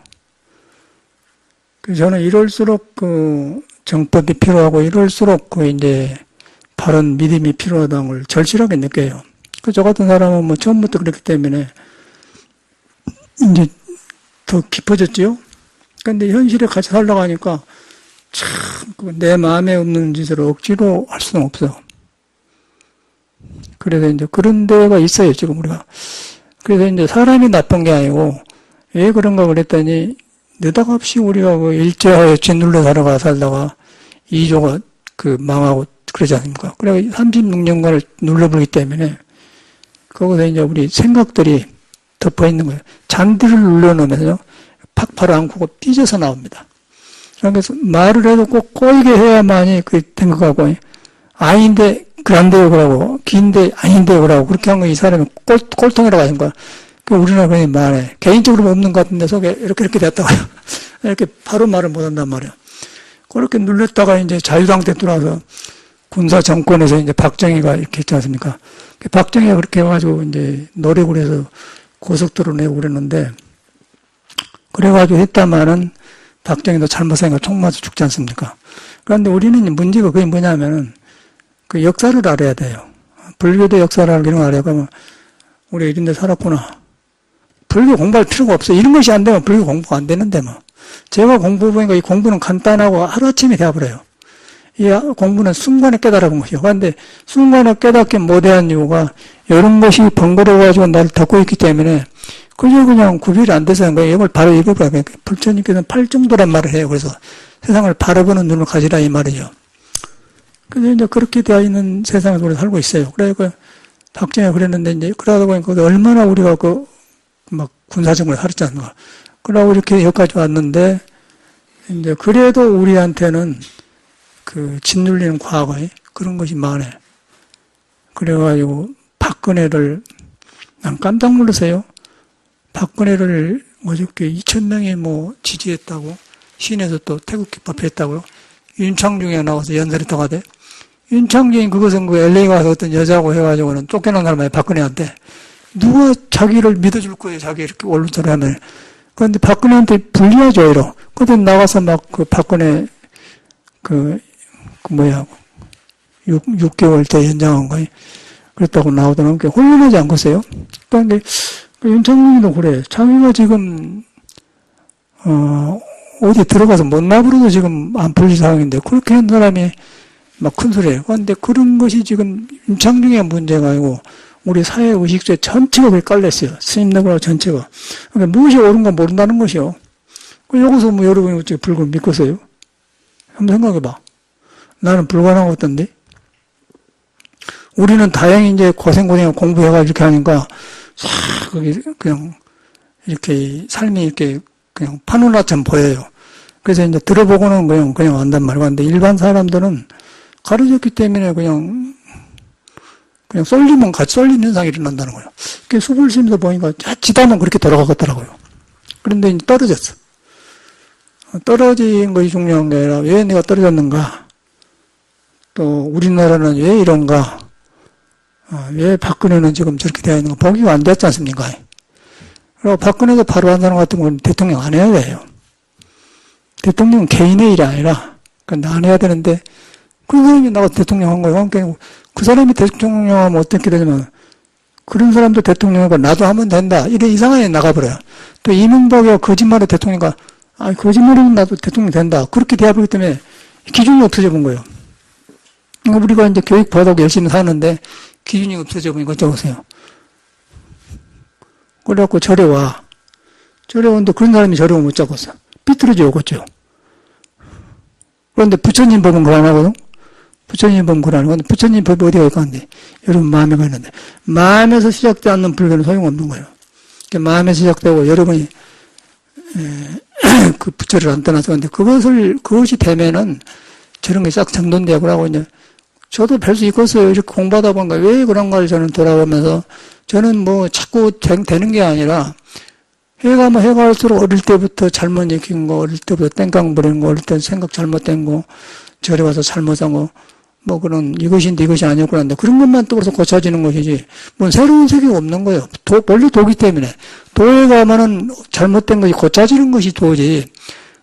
그래서 저는 이럴수록 그 정법이 필요하고 이럴수록 그 이제 바른 믿음이 필요하다는 걸 절실하게 느껴요. 저 같은 사람은 뭐 처음부터 그랬기 때문에 이제 더 깊어졌지요. 근데 현실에 같이 살다가 하니까 참 내 마음에 없는 짓을 억지로 할 수는 없어. 그래서 이제 그런 데가 있어요, 지금 우리가. 그래서 이제 사람이 나쁜 게 아니고 왜 그런가 그랬더니 느닷없이 우리가 그 일제하에 짓눌러 살다가 이조가 그 망하고 그러지 않습니까? 그래 36년간을 눌러버리기 때문에 거기서 이제 우리 생각들이 덮어 있는 거예요. 잔디를 눌러놓으면서 팍파를 안고 삐져서 나옵니다. 그래서 말을 해도 꼭 꼬이게 해야만이 그 생각하고 아닌데 그란데요 그러고 긴데 아닌데요 그러고 그렇게 한 거 이 사람이 꼴통이라고 하는 거야. 그 우리나라 그냥 말해. 개인적으로 없는 것 같은데 속에 이렇게 됐다고요. 이렇게 바로 말을 못한단 말이야. 그렇게 눌렸다가 이제 자유당 때 들어와서 군사 정권에서 이제 박정희가 이렇게 했지 않습니까? 박정희가 그렇게 해가지고 이제 노력을 해서 고속도로 내고 그랬는데 그래가지고 했다마는 박정희도 잘못 생각 총 맞아 죽지 않습니까? 그런데 우리는 문제가 그게 뭐냐면은 그 역사를 알아야 돼요. 불교도 역사를 알기는 알아야 그러면 우리 이런 데 살았구나. 불교 공부할 필요가 없어. 이런 것이 안 되면 불교 공부가 안 되는데 뭐. 제가 공부해보니까 이 공부는 간단하고 하루아침에 되어버려요. 이 공부는 순간에 깨달아본 것이요. 그런데 순간에 깨닫기 못한 이유가 이런 것이 번거로워가지고 나를 덮고 있기 때문에 그저 그냥 구별이 안 돼서 하는 거예요. 이걸 바로 읽어봐요. 불처님께서는 팔정도란 말을 해요. 그래서 세상을 바라보는 눈을 가지라 이 말이죠. 그래서 이제 그렇게 되어 있는 세상에서 우리가 살고 있어요. 그러니까 박정희가 그랬는데 이제 그러다 보니까 얼마나 우리가 막 군사정권을 살았지 않나. 그러고 이렇게 여기까지 왔는데 이제 그래도 우리한테는 그 짓눌리는 과거에 그런 것이 많아요. 그래가지고 박근혜를 난 깜짝 놀랐어요. 박근혜를 어저께 2,000명이 뭐 지지했다고 시내에서 또 태극기 집회했다고요. 윤창중이 나와서 연설했다고 하대. 윤창중이 그것은 그 LA 가서 어떤 여자고 해가지고는 쫓겨난 사람이 박근혜한테 누가 자기를 믿어줄 거예요. 자기 이렇게 언론처럼 하면. 그런데 박근혜한테 불리하죠, 이러. 그때 나가서 막 그 박근혜 그 뭐야 6개월 때 연장한 거예요. 그랬다고 나오더라고요. 혼란하지 않겠어요? 그런데 윤창중이도 그래. 자기가 지금 어디 들어가서 못 나부러도 지금 안 풀릴 상황인데 그렇게 한 사람이 막 큰 소리예요. 그런데 그런 것이 지금 윤창중의 문제가 아니고 우리 사회 의식주의 전체가 그렇게 깔렸어요. 스님들하고 전체가. 그러니까 무엇이 옳은 건 모른다는 것이요. 여기서 뭐 여러분이 어떻게 불교를 믿겠어요? 한번 생각해봐. 나는 불가능한 것 같던데. 우리는 다행히 이제 고생하고 공부해가지고 이렇게 하니까 싹 그냥 이렇게 삶이 이렇게 그냥 파노라처럼 보여요. 그래서 이제 들어보고는 그냥 안단 말이야. 근데 일반 사람들은 가르쳤기 때문에 그냥 쏠리면 같이 쏠리는 현상이 일어난다는 거예요. 그 수불심에서 보니까 지다만 그렇게 돌아가겠더라고요. 그런데 이제 떨어졌어. 떨어진 것이 중요한 게 아니라 왜 내가 떨어졌는가? 또 우리나라는 왜 이런가? 왜 박근혜는 지금 저렇게 되어 있는가? 보기가 안 됐지 않습니까? 그리고 박근혜도 바로 한 사람 같은 건 대통령 안 해야 돼요. 대통령은 개인의 일이 아니라 안 해야 되는데 그 사람이 나가서 대통령 한 거예요. 그러니까 그 사람이 대통령 하면 어떻게 되냐면 그런 사람도 대통령이고 나도 하면 된다. 이래 이상하게 나가버려요. 또 이명박이가 거짓말에 대통령이가 거짓말이면 나도 대통령 된다. 그렇게 돼버리기 때문에 기준이 없어져 본 거예요. 우리가 이제 교육 받아고 열심히 사는데 기준이 없어져 보니까 어쩌보세요. 그래갖고 절에 와. 절에 오는데 그런 사람이 절에 오면 못 잡았어. 삐뚤어져 오겠죠. 그런데 부처님 법은 그거 안 하거든? 부처님 법은 그거 안 하거든? 부처님 법이 어디가 있는데? 여러분 마음에 있는데. 마음에서 시작되지 않는 불교는 소용없는 거예요. 마음에 시작되고 여러분이, 그 부처를 안 떠나서 근데 그것이 되면은 저런 게 싹 정돈되고 그러고 이제 저도 별 수 있겠어요. 이렇게 공부하다 보니까 왜 그런가를 저는 돌아보면서 저는 뭐 자꾸 되는 게 아니라 해갈수록 어릴 때부터 잘못 익힌 거, 어릴 때부터 땡깡 부리는 거, 어릴 때 생각 잘못된 거, 절에 와서 잘못한 거, 뭐 그런 이것인데 이것이 아니었구나 하는데 그런 것만 또 그래서 고쳐지는 것이지 뭐 새로운 세계가 없는 거예요. 원래 도기 때문에. 도에 가면은 잘못된 것이 고쳐지는 것이 도지.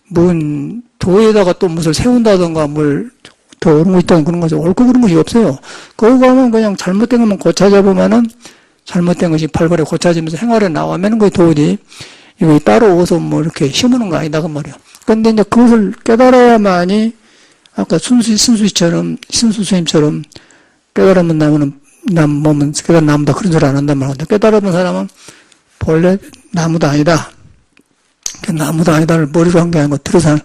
뭔 도에다가 또 무엇을 세운다던가 뭘 더 옳은 거 있다는 그런 거죠. 옳고 그런 것이 없어요. 거기 가면 그냥 잘못된 것만 고쳐져 보면은 잘못된 것이 발발에 고쳐지면서 행활에 나오면 그게 도지. 이거 따로 오서 뭐 이렇게 심으는 거 아니다 그 말이야. 근데 이제 그것을 깨달아야만이 아까 신수스님처럼 깨달으면 몸은 깨달은 나무다 그런 소리 안 한단 말이야. 깨달은 사람은 본래 나무도 아니다. 나무도 아니다를 머리로 한 게 아니고 들어서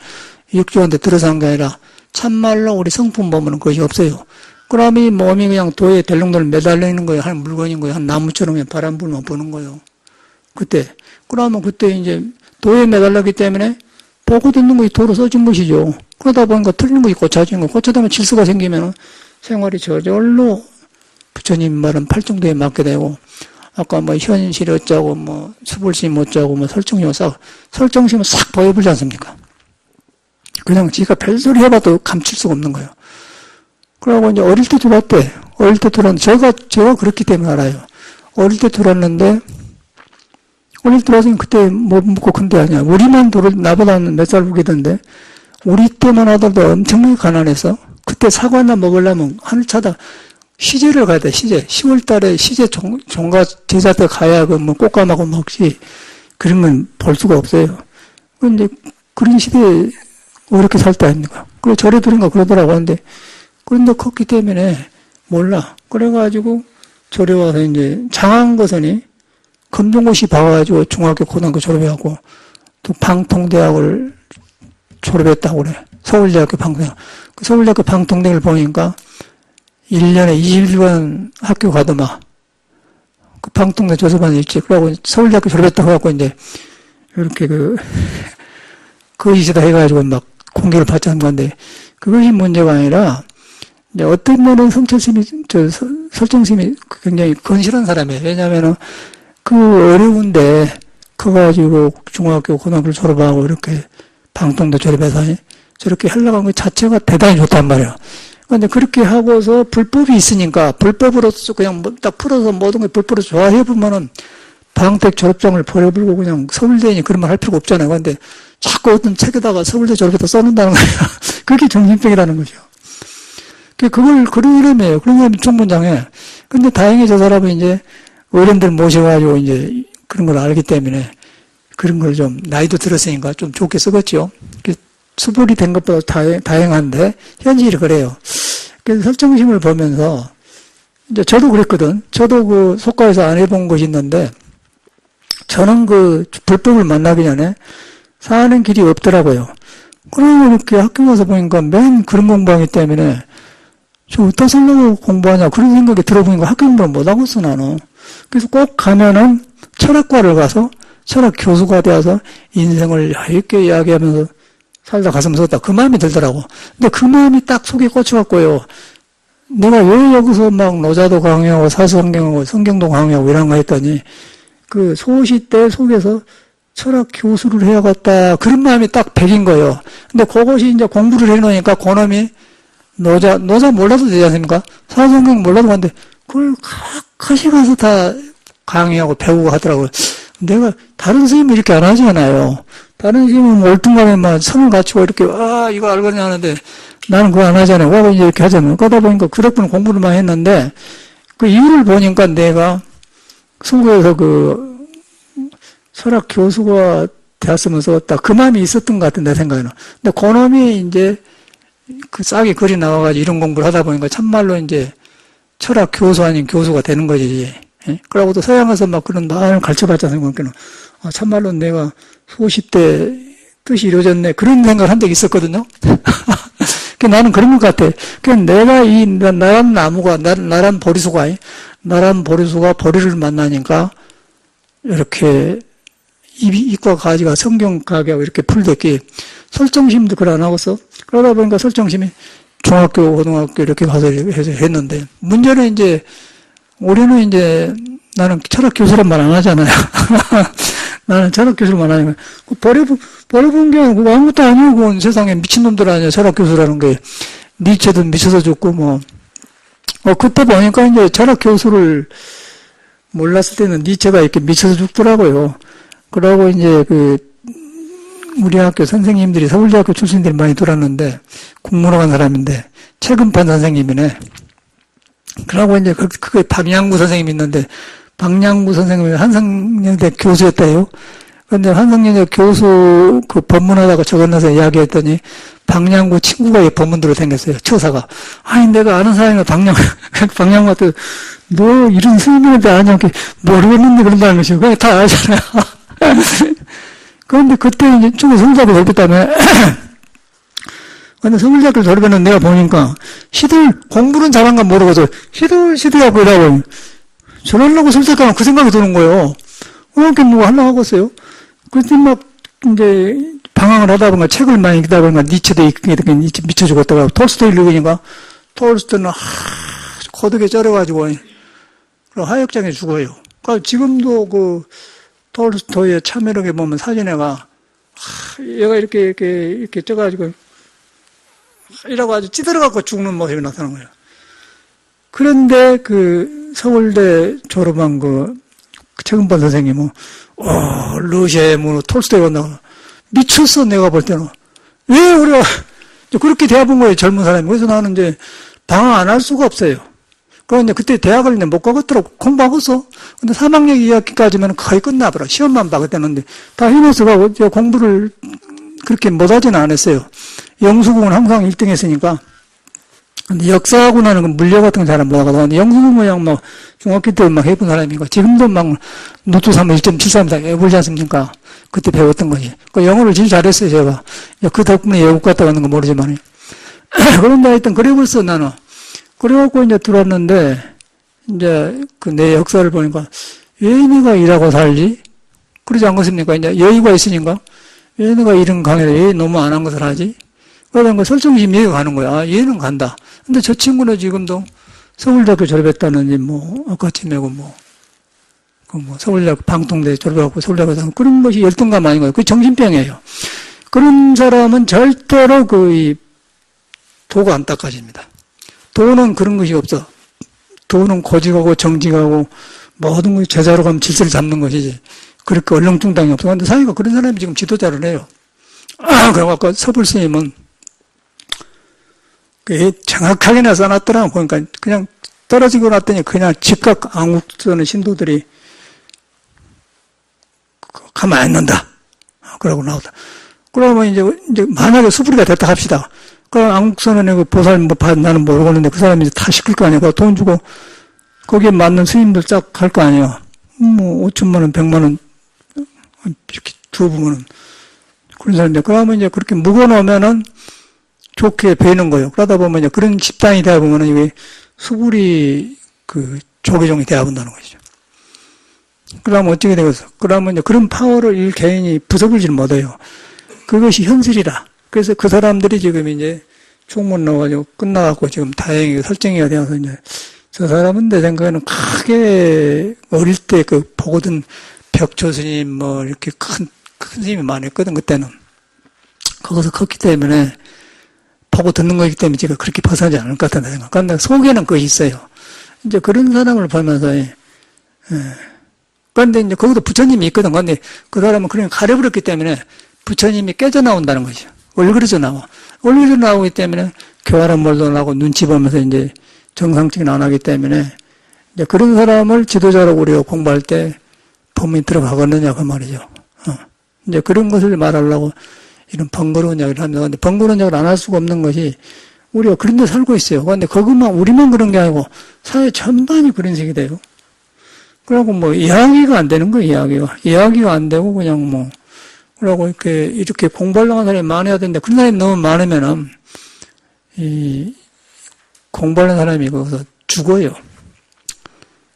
육조한테 들어서 한 게 아니라 참말로 우리 성품 보면 그것이 없어요. 그럼 이 몸이 그냥 도에 델렁델렁 매달려 있는 거예요. 한 물건인 거예요. 한 나무처럼 그냥 바람 불면 보는 거예요. 그러면 그때 이제 도에 매달렸기 때문에 보고 듣는 것이 도로 써진 것이죠. 그러다 보니까 틀린 것이 고쳐진 거. 고쳐다 보면 질서가 생기면 생활이 저절로 부처님 말은 팔정도에 맞게 되고 아까 뭐 현실 어쩌고 뭐 수불심 어쩌고 뭐 설정심은 싹 보여버리지 않습니까? 그냥 지가 별소리 해봐도 감출 수가 없는 거예요. 그러고 이제 어릴 때 들어왔대. 어릴 때 들어왔는데 제가 그렇기 때문에 알아요. 어릴 때 들어왔는데 어릴 때 들어왔으면 그때 못 묻고 큰데 아니야. 우리만 나보다는 몇 살 후기던데 우리 때만 하더라도 엄청나게 가난해서 그때 사과 하나 먹으려면 하늘 차다 시제를 가야 돼. 시제 10월 달에 시제 종가 제사 때 가야 그 뭐 꽃감하고 먹지 그런 건 볼 수가 없어요. 근데 그런 시대에 어렵게 살 때 아닙니까? 그래 절에 들은가 그러더라고. 그런데 컸기 때문에 몰라. 그래가지고 절에 와서 이제 장안거선이 검정고시 봐가지고 중학교 고등학교 졸업해갖고 또 방통대학을 졸업했다고 그래. 서울대학교 방통대학. 그 서울대학교 방통대학을 보니까 1년에 20번 학교 가더만 그 방통대 조사반에 있지. 그러고 서울대학교 졸업했다고 해갖고 이제 이렇게 거기서다 해가지고 막 공개를 받지 않는 건데 그것이 문제가 아니라 이제 어떤 면은 설정심이 굉장히 건실한 사람이에요. 왜냐면은 그 어려운데 커가지고 중학교 고등학교 졸업하고 이렇게 방통대 졸업해서 저렇게 하려고 한 것 자체가 대단히 좋단 말이에요. 근데 그렇게 하고서 불법이 있으니까 불법으로서 그냥 딱 풀어서 모든 걸 불법으로 좋아해보면은 방택 졸업장을 버려버리고 그냥 서울대니 그런 말 할 필요가 없잖아요. 근데 자꾸 어떤 책에다가 서울대 졸업했다 써놓는다는 거예요. 그게 정신병이라는 거죠. 그런 이름이에요. 그런 사람이 총문장해. 근데 다행히 저 사람은 이제 어른들 모셔가지고 이제 그런 걸 알기 때문에 그런 걸 좀 나이도 들었으니까 좀 좋게 쓰겠죠. 수불이 된 것보다 다행한데 현실이 그래요. 그래서 설정심을 보면서 이제 저도 그랬거든. 저도 그 속가에서 안 해본 것이 있는데 저는 그 불법을 만나기 전에 사는 길이 없더라고요. 그러고 이렇게 학교 가서 보니까 맨 그런 공부하기 때문에 저 어디다 살려고 공부하냐 그런 생각이 들어보니까 학교 공부를 못하겠어 나는. 그래서 꼭 가면은 철학과를 가서 철학 교수가 되어서 인생을 얇게 이야기하면서 살다 가슴 섰다. 그 마음이 들더라고. 근데 그 마음이 딱 속에 꽂혀갖고요. 내가 왜 여기서 막 노자도 강의하고 사수환경하고 성경도 강의하고 이런 거 했더니 그 소시 때 속에서 철학 교수를 해야겠다. 그런 마음이 딱 배긴 거예요. 근데 그것이 이제 공부를 해놓으니까 그놈이 노자 몰라도 되지 않습니까? 사수환경 몰라도 하는데 그걸 가시 가서 다 강의하고 배우고 하더라고요. 내가 다른 선생님이 이렇게 안 하잖아요. 다른 선생님은 월등간에 막 선을 갖추고 이렇게 이거 알거든요 하는데 나는 그거 안 하잖아요. 와 이제 이렇게 하잖아요. 그러다 보니까 그 덕분에 공부를 많이 했는데 그 이유를 보니까 내가 속에서 그 철학 교수가 되었으면서 딱 그 마음이 있었던 것 같은 내 생각에는. 근데 그놈이 이제 그 싹이 글이 나와가지고 이런 공부를 하다 보니까 참말로 이제 철학 교수 아닌 교수가 되는 거지. 예? 그러고 또 서양에서 막 그런 마음을 가르쳐봤지 않습니까? 참말로 내가 소시 때 뜻이 이루어졌네. 그런 생각을 한 적이 있었거든요. 나는 그런 것 같아. 내가 나란 나무가, 나란 보리수가 보리를 만나니까 이렇게 잎과 가지가 성경 가게하고 이렇게 풀렸기. 설정심도 그걸 안 하고서 그러다 보니까 설정심이 중학교, 고등학교 이렇게 가서 해서 했는데 문제는 이제 우리는 이제 나는 철학 교수란 말 안 하잖아요. 나는 철학 교수를 말하니까 버려본 게 아무것도 아니고 그건 세상에 미친놈들 아니야. 철학 교수라는 게 니체도 미쳐서 죽고 뭐 그때 보니까 이제 철학 교수를 몰랐을 때는 니체가 이렇게 미쳐서 죽더라고요. 그러고 이제 우리 학교 선생님들이 서울대학교 출신들이 많이 들었는데 국문학 한 사람인데 최근판 선생님이네. 그러고 이제 그게 박양구 선생님이 있는데 박양구 선생님이 한성여대 교수였대요. 근데 한성여대 교수 법문하다가 적어놔서 이야기했더니 박양구 친구가 법문들로 생겼어요. 처사가. 아니 내가 아는 사람이 박양구한테 너 이런 스님인데 아냐 모르겠는데 그런다는 것이고 그냥 다 알잖아요. 그런데 그때 이제 중국 서울대학교 졸업했다며. 근데 서울대학교 졸업했는 내가 보니까 공부는 잘한가 모르고서 시들하고 이러고 저러려고 서울대학교 가면 그 생각이 드는 거예요. 이렇게 누가 하려고 하겠어요? 그때 막 이제 방황을 하다 보니까 책을 많이 읽다 보니까 니체도 이렇게 미쳐 죽었다가 톨스토이 읽으니까 톨스토이는 고독에 쩔어가지고 하역장에 죽어요. 그러니까 지금도 톨스토이의 참여록에 보면 사진에가 얘가 이렇게 쪄가지고 이라고 아주 찌들어갖고 죽는 모습이 나타나는 거예요. 그런데 서울대 졸업한 최근반 선생님은 러시아에 톨스토이 간다고 미쳤어. 내가 볼 때는 왜 우리가 그렇게 대해본 거예요. 젊은 사람이. 그래서 나는 이제 방황 안 할 수가 없어요. 그런데 그때 대학을 못 가겠더라고. 공부하고서. 근데 3학년 2학기까지면 거의 끝나버려. 시험만 봐겠다는데 다 힘어서 공부를 그렇게 못하지는 않았어요. 영수공은 항상 1등 했으니까. 근데 역사하고나는 물리 같은 건 잘 안 못하거든. 근데 영수공 그냥 중학교 때 해본 사람이니까 지금도 노트 3 1.73 다 해보지 않습니까? 그때 배웠던 거지. 영어를 제일 잘했어요, 제가. 그 덕분에 외국 갔다 왔는 건 모르지만. 그런데 하여튼 그래 벌써 나는. 그래갖고 이제 들어왔는데, 이제 내 역사를 보니까 왜 내가 일하고 살지? 그러지 않겠습니까? 이제 여유가 있으니까. 왜 내가 이런 강의를 왜 너무 안 한 것을 하지? 그러다 설정심 얘가 가는 거야. 아, 얘는 간다. 근데 저 친구는 지금도 서울대학교 졸업했다는지 아까 치매고 서울대학교 방통대 졸업하고 서울대학교 그런 것이 열등감 아닌 거예요. 그게 정신병이에요. 그런 사람은 절대로 도가 안 닦아집니다. 도는 그런 것이 없어. 도는 고직하고 정직하고 모든 것이 제자로 가면 질서를 잡는 것이지. 그렇게 얼렁뚱땅이 없어. 근데 사회가 그런 사람이 지금 지도자를 해요. 그리고 아까 서불 스님은 정확하게나 써놨더라고. 그러니까 그냥 떨어지고 났더니 그냥 즉각 안국 쓰는 신도들이 가만 안 넣는다. 그러고 나오다. 그러면 이제 만약에 수불이가 됐다 합시다. 그럼 안국선언에 보살 나는 모르겠는데 그 사람이 다 시킬 거 아니야. 돈 주고 거기에 맞는 스님들 쫙 할 거 아니야. 5천만 원, 100만 원 이렇게 두부면은 그런 사람인데 그러면 이제 그렇게 묵어놓으면은 좋게 배는 거예요. 그러다 보면 이제 그런 집단이 되다 보면은 이게 수불이 조계종이 되어 본다는 것이죠. 그러면 어떻게 되겠어? 그러면 이제 그런 파워를 이 개인이 부숴버리지 못해요. 그것이 현실이라. 그래서 그 사람들이 지금 이제 총문 나와가지고 끝나갖고 지금 다행히 설정이가 되어서 이제 저 사람은 내 생각에는 크게 어릴 때 보거든 벽조 스님 이렇게 큰 스님이 많았거든 그때는. 거기서 컸기 때문에 보고 듣는 거기 때문에 제가 그렇게 벗어나지 않을 것 같다는 생각. 그런데 속에는 그것이 있어요. 이제 그런 사람을 보면서 그런데 이제 거기도 부처님이 있거든. 그런데 그 사람은 그냥 가려버렸기 때문에 부처님이 깨져 나온다는 것이죠. 얼그러져 나와. 얼그러져 나오기 때문에 교활한 말도 나고 눈치 보면서 이제 정상적인 안 하기 때문에 이제 그런 사람을 지도자로 우리가 공부할 때 범위 들어가겠느냐 그 말이죠. 이제 그런 것을 말하려고 이런 번거로운 이야기를 합니다. 근데 번거로운 이야기를 안 할 수가 없는 것이 우리가 그런 데 살고 있어요. 그런데 그것만 우리만 그런 게 아니고 사회 전반이 그런 식이 돼요. 그러고 이야기가 안 되는 거예요. 이야기가 안 되고 그냥 그러고 이렇게 공부하려는 사람이 많아야 되는데 그런 사람이 너무 많으면은 이 공부하는 사람이 거기서 죽어요.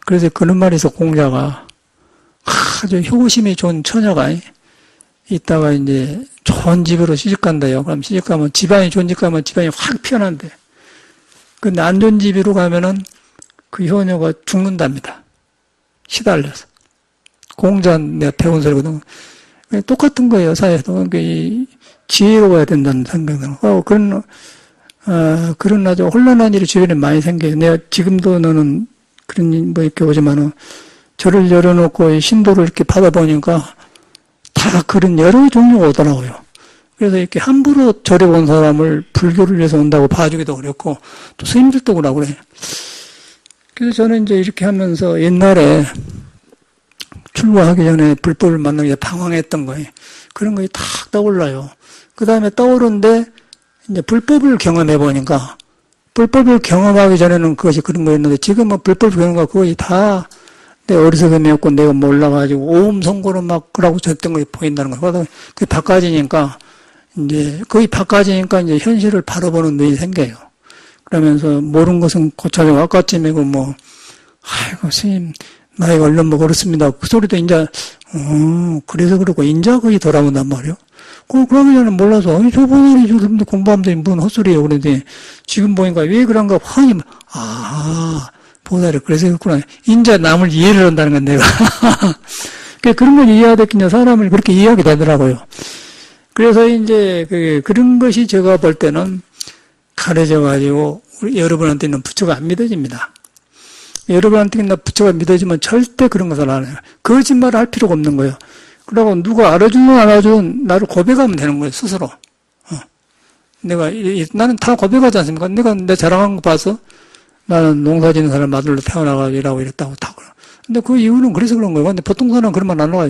그래서 그런 말이 있어, 공자가. 아주 효심이 좋은 처녀가 있다가 이제 좋은 집으로 시집간대요. 그럼 시집가면 집안이 좋은 집 가면 집안이 확 피어난대. 근데 안 좋은 집으로 가면은 그 효녀가 죽는답니다. 시달려서. 공자 내가 배운 소리거든. 똑같은 거예요, 사회에서. 그러니까 이 지혜로워야 된다는 생각은. 그런 아주 혼란한 일이 주변에 많이 생겨요. 내가 지금도 너는 그런 뭐 이렇게 오지만은 절을 열어놓고 신도를 이렇게 받아보니까 다 그런 여러 종류가 오더라고요. 그래서 이렇게 함부로 절에 온 사람을 불교를 위해서 온다고 봐주기도 어렵고 또 스님들도 그러고 그래. 그래서 저는 이제 이렇게 하면서 옛날에 출가하기 전에 불법을 만나기 전에 방황했던 거예요. 그런 것이 탁 떠올라요. 그 다음에 떠오르는데 이제 불법을 경험해 보니까 불법을 경험하기 전에는 그것이 그런 거였는데 지금은 불법을 경험하고 그것이 다 내 어리석음이었고 내가 몰라가지고 오음성고로 막 그러고 졌던 것이 보인다는 거예요. 그러다 그게 바꿔지니까 이제 거의 바꿔지니까 이제 현실을 바라보는 눈이 생겨요. 그러면서 모르는 것은 고쳐져 아까쯤이고 뭐 아이고 스님 나이가 얼른 뭐 그렇습니다. 그 소리도 이제 그래서 그러고 인자 거의 돌아온단 말이에요. 그러기 전에 몰라서 저번에 저런데 공부하면서 무슨 헛소리예요. 그런데 지금 보니까 왜 그런가 환히 보살이 그래서 그렇구나. 인자 남을 이해를 한다는 건 내가 그런 걸 이해하겠냐 사람을 그렇게 이해하게 되더라고요. 그래서 이제 그런 것이 제가 볼 때는 가려져 가지고 여러분한테는 부처가 안 믿어집니다. 여러분한테는 부처가 믿어지면 절대 그런 것을 안 해요. 거짓말을 할 필요가 없는 거예요. 그러고 누가 알아주든 안 알아주든 나를 고백하면 되는 거예요, 스스로. 나는 다 고백하지 않습니까? 내가 내 자랑한 거 봐서 나는 농사 짓는 사람 아들로 태어나가지고 이라고 이랬다고 다 그래. 근데 그 이유는 그래서 그런 거예요. 근데 보통 사람은 그런 말 안 나와요.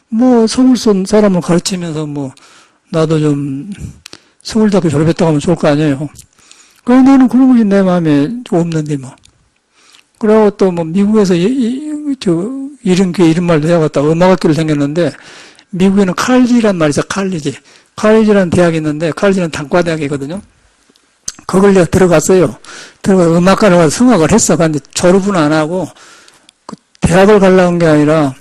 뭐 서울서 사람을 가르치면서 뭐 나도 좀 서울대학교 졸업했다고 하면 좋을 거 아니에요. 그래 나는 그런 것이 내 마음에 없는데 뭐. 그리고 또 뭐 미국에서 이런 말도 해왔다. 음악학교를 생겼는데 미국에는 칼리지란 말이 있어. 칼리지라는 대학이 있는데 칼리지는 단과대학이거든요. 거길 내가 들어갔어요. 들어가서 음악과를 가서 성악을 했어. 근데 졸업은 안 하고 그 대학을 가려는 게 아니라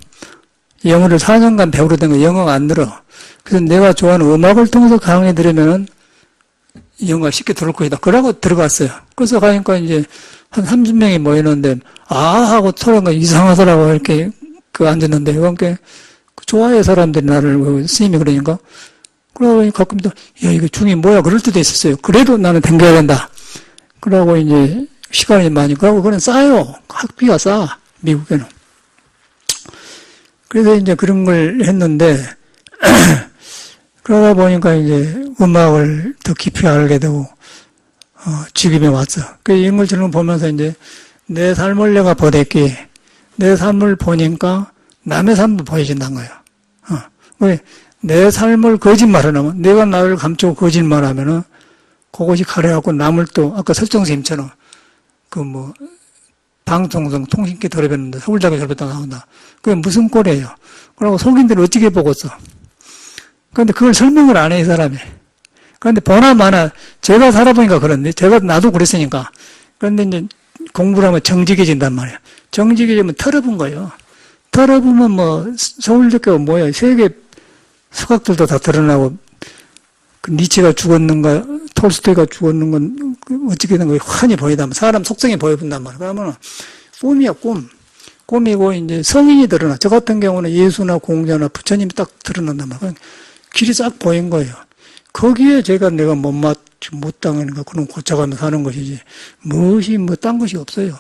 영어를 4년간 배우러 된 거 영어가 안 늘어. 그래서 내가 좋아하는 음악을 통해서 강의 들으면은 영어가 쉽게 들을 것이다. 그러고 들어갔어요. 그래서 가니까 이제 한 30명이 모이는데 하고 토론가 이상하더라고 이렇게 앉았는데 그러니까 좋아해 사람들이 나를 스님이 그러니까 그러고 가끔 또 야 이거 중이 뭐야 그럴 때도 있었어요. 그래도 나는 댕겨야 된다. 그러고 이제 시간이 많이 그러고 그건 싸요. 학비가 싸 미국에는. 그래서 이제 그런 걸 했는데 그러다 보니까 이제 음악을 더 깊이 알게 되고 지금에 왔어. 그 이런 걸 저는 보면서 이제 내 삶을 내가 보댔기에 내 삶을 보니까 남의 삶도 보여진다는 거예요. 왜? 내 삶을 거짓말을 하면 내가 나를 감추고 거짓말하면은 그것이 가려갖고 남을 또 아까 설정스님처럼 방통성 통신기 들어봤는데 서울대학교 졸업했다고 나온다. 그게 무슨 꼴이에요? 그러고 속인들을 어떻게 보겠어? 그런데 그걸 설명을 안 해, 이 사람이. 그런데 보나마나 제가 살아보니까 그런데 나도 그랬으니까. 그런데 이제 공부를 하면 정직해진단 말이야. 정직해지면 털어본 거예요. 털어보면 뭐 서울대교가 뭐야? 세계 수학들도 다 드러나고 그 니체가 죽었는가 톨스토이가 죽었는 건 어떻게 된 거예요? 환히 보이다. 사람 속성이 보여본단 말이야. 그러면 꿈이야 꿈. 꿈이고 이제 성인이 드러나. 저 같은 경우는 예수나 공자나 부처님이 딱 드러난단 말이야. 길이 싹 보인 거예요. 거기에 내가 못 당하는 거, 그런 고쳐가면서 사는 것이지, 무엇이, 딴 것이 없어요.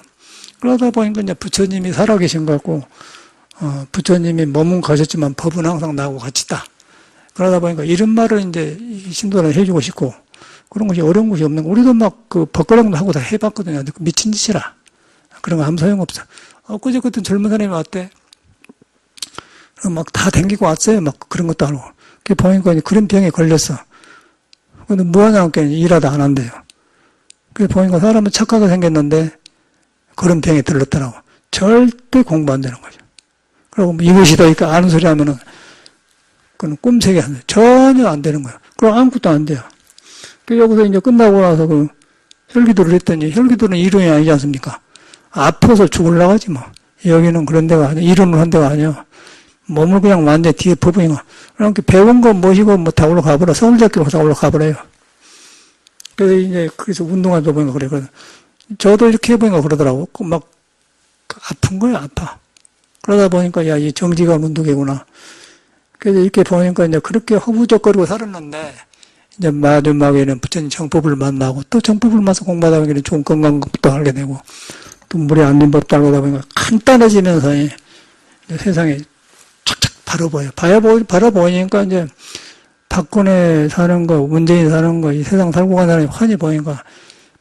그러다 보니까 이제 부처님이 살아계신 것 같고, 부처님이 몸은 가셨지만 법은 항상 나하고 같이 있다. 그러다 보니까 이런 말을 이제 신도는 해주고 싶고, 그런 것이 어려운 것이 없는 거. 우리도 법거랑도 하고 다 해봤거든요. 미친 짓이라. 그런 거 아무 소용없어. 그제 그때 젊은 사람이 왔대. 막 다 댕기고 왔어요. 막 그런 것도 하고. 그 보니까 그런 병에 걸렸어. 근데 뭐하냐고 일하다 안 한대요. 그래서 보니까 사람은 착하게 생겼는데 그런 병에 들렀더라고. 절대 공부 안 되는 거죠. 그리고 이것이 더 있까 아는 소리 하면은 그건 꿈새기 안 돼. 전혀 안 되는 거예요. 그럼 아무것도 안 돼요. 그 여기서 이제 끝나고 나서 혈기도를 했더니 혈기도는 이론이 아니지 않습니까? 아파서 죽으려고 하지 뭐. 여기는 그런 데가 아니야. 이론을 한 데가 아니야. 몸을 그냥 완전히 뒤에 퍼부니까. 그러니까 배운 거 모시고 뭐 다 올라가버려. 서울대학교로 다 올라가버려요. 그래서 이제, 그래서 운동하다 보니까 그래. 저도 이렇게 해보니까 그러더라고. 막, 아픈 거야, 아파. 그러다 보니까, 야, 이 정지가 운동이구나. 그래서 이렇게 보니까 이제 그렇게 허무적거리고 살았는데, 이제 마지막에는 부처님 정법을 만나고, 또 정법을 만나서 공부하다 보니까 좋은 건강법도 알게 되고, 또 물에 안민법도 알고 하다 보니까 간단해지면서 세상에 착착 바라보니까 이제 박근혜 사는 거, 문재인 사는 거, 이 세상 살고 가는 사람이 환히 보니까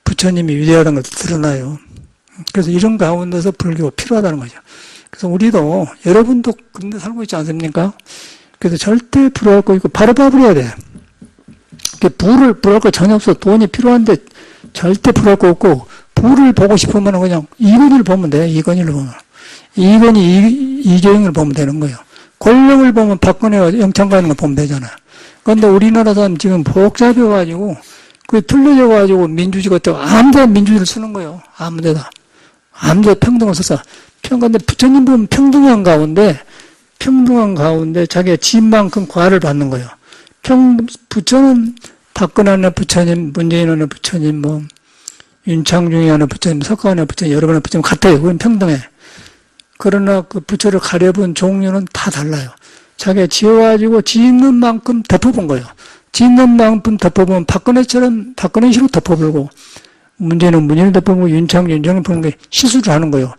부처님이 위대하다는 것도 드러나요. 그래서 이런 가운데서 불교가 필요하다는 거죠. 그래서 우리도, 여러분도 근데 살고 있지 않습니까? 그래서 절대 불화할 거 있고, 바로 봐버려야 돼. 불할 거 전혀 없어. 돈이 필요한데 절대 불할 거 없고, 불을 보고 싶으면 그냥 이건희를 보면 돼. 이건희를 보면. 이경영을 보면 되는 거예요. 권력을 보면 박근혜가 영창 가는 거 보면 되잖아요. 그런데 우리나라 사람 지금 복잡해가지고, 틀려져가지고 민주주의 같다고 아무데나 민주주의를 쓰는 거예요. 아무데나. 아무데나 평등을 써서. 근데 부처님 보면 평등한 가운데 자기가 지인만큼 과를 받는 거예요. 부처는 박근혜 부처님, 문재인 부처님, 뭐, 윤창중이 하는 부처님, 석가모니 부처님, 여러 가지 부처님 같아요. 그건 평등해. 그러나 그 부처를 가려본 종류는 다 달라요. 자기가 지어가지고 지는 만큼 덮어본 거예요. 짓는 만큼 덮어보면 박근혜식으로 덮어보고, 문제는 문제를 덮어보고, 윤창중을 덮어보는 게 실수를 하는 거예요.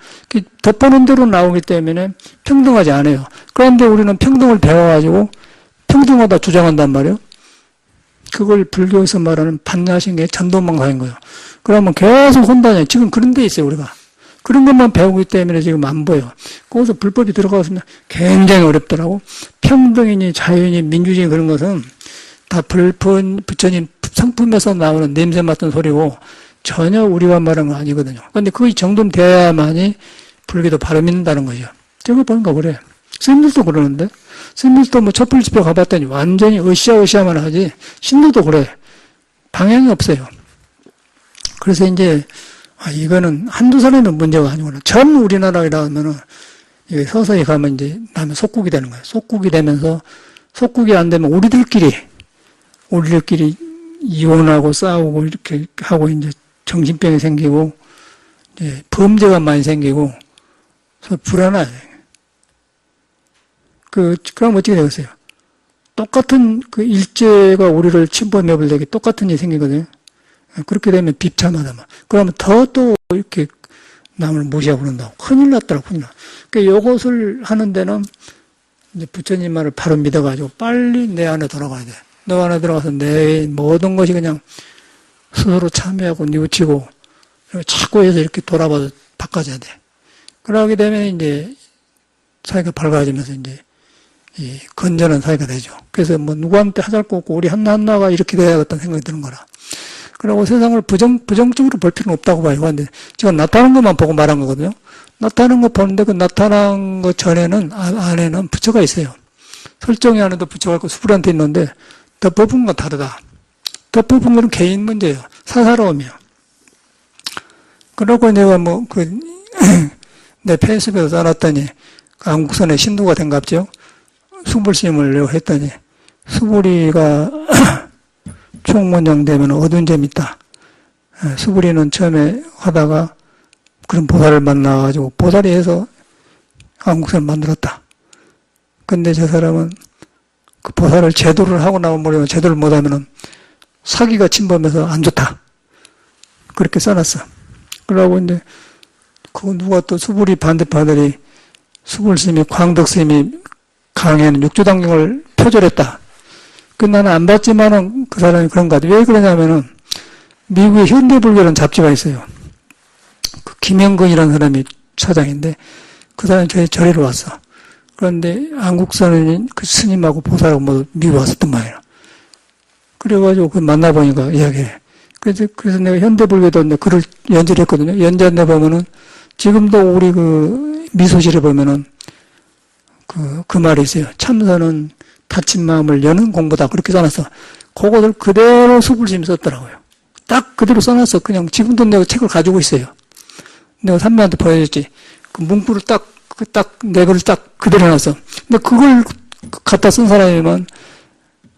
덮어놓은 대로 나오기 때문에 평등하지 않아요. 그런데 우리는 평등을 배워가지고 평등하다 주장한단 말이에요. 그걸 불교에서 말하는 반야신계 전도망상인 거예요. 그러면 계속 혼다녀요. 지금 그런 데 있어요, 우리가. 그런 것만 배우기 때문에 지금 안 보여. 거기서 불법이 들어가서 굉장히 어렵더라고. 평등이니 자유니 민주주의 그런 것은 다 부처님 성품에서 나오는 냄새 맡은 소리고 전혀 우리가 말하는 건 아니거든요. 그런데 그게 정돈돼야만이 불교도 바로 믿는다는 거죠. 저거 보니까 그래. 스님들도 그러는데, 스님들도 뭐 촛불 집회 가봤더니 완전히 으쌰으쌰만 하지, 신도도 그래. 방향이 없어요. 그래서 이제, 이거는 한두 사람의 문제가 아니구나. 전 우리나라라면은, 서서히 가면 이제, 나면 속국이 되는 거예요. 속국이 되면서, 속국이 안 되면 우리들끼리 이혼하고 싸우고 이렇게 하고 이제 정신병이 생기고, 이제 범죄가 많이 생기고, 그래서 불안해요. 그럼 어떻게 되겠어요? 똑같은 일제가 우리를 침범해볼 때게 똑같은 일이 생기거든요. 그렇게 되면 비참하다. 그러면 또 이렇게 남을 무시하고 그런다고. 큰일 났더라고, 큰일 나. 요것을 하는 데는 이제 부처님 말을 바로 믿어가지고 빨리 내 안에 돌아가야 돼. 너 안에 들어가서 내 모든 것이 그냥 스스로 참여하고 뉘우치고 자꾸 해서 이렇게 돌아봐서 바꿔줘야 돼. 그러게 되면 이제 사회가 밝아지면서 이제 이 건전한 사회가 되죠. 그래서 뭐 누구한테 하잘 거 없고 우리 하나하나가 이렇게 돼야겠다는 생각이 드는 거라. 그리고 세상을 부정적으로 볼 필요는 없다고 봐요. 근데 지금 나타나는 것만 보고 말한 거거든요. 나타나는 거 보는데 그 나타난 것 전에는 안에는 부처가 있어요. 설정이 안에도 부처가 있고 수불한테 있는데 덮어본 건 다르다. 덮어본 거는 개인 문제예요. 사사로움이요. 그러고 내가 내 페이스북에 써놨더니 한국선의 신도가 된갑죠. 수불심을 했더니 수불이가 총문장 되면 어두운 점이 있다. 수불이는 처음에 하다가 그런 보살을 만나가지고 보살이 해서 한국선을 만들었다. 근데 저 사람은 그 보살을 제도를 하고 나오면 제도를 못하면은 사기가 침범해서 안 좋다. 그렇게 써놨어. 그러고 이제 그 누가 또 수불이 반대파들이 수불스님이 광덕스님이 강에는 육조당경을 표절했다. 나는 안 봤지만은 그 사람이 그런 것 같아요. 왜 그러냐면은 미국의 현대불교라는 잡지가 있어요. 그 김영근이라는 사람이 사장인데 그 사람이 저희 절에로 왔어. 그런데 한국사는 그 스님하고 보살하고 뭐 미국 왔었단 말이에요. 그래가지고 그 만나보니까 이야기해. 그래서 내가 현대불교도 글을 연재했거든요. 연재한데 보면은 지금도 우리 그 미소실에 보면은 그 말이 있어요. 참선은 닫힌 마음을 여는 공부다. 그렇게 써놨어. 그것을 그대로 수불심이 썼더라고요. 딱 그대로 써놨어. 그냥 지금도 내가 책을 가지고 있어요. 내가 선배한테 보여줬지. 그 문구를 내 글을 딱 그대로 해놨어. 근데 그걸 갖다 쓴 사람이면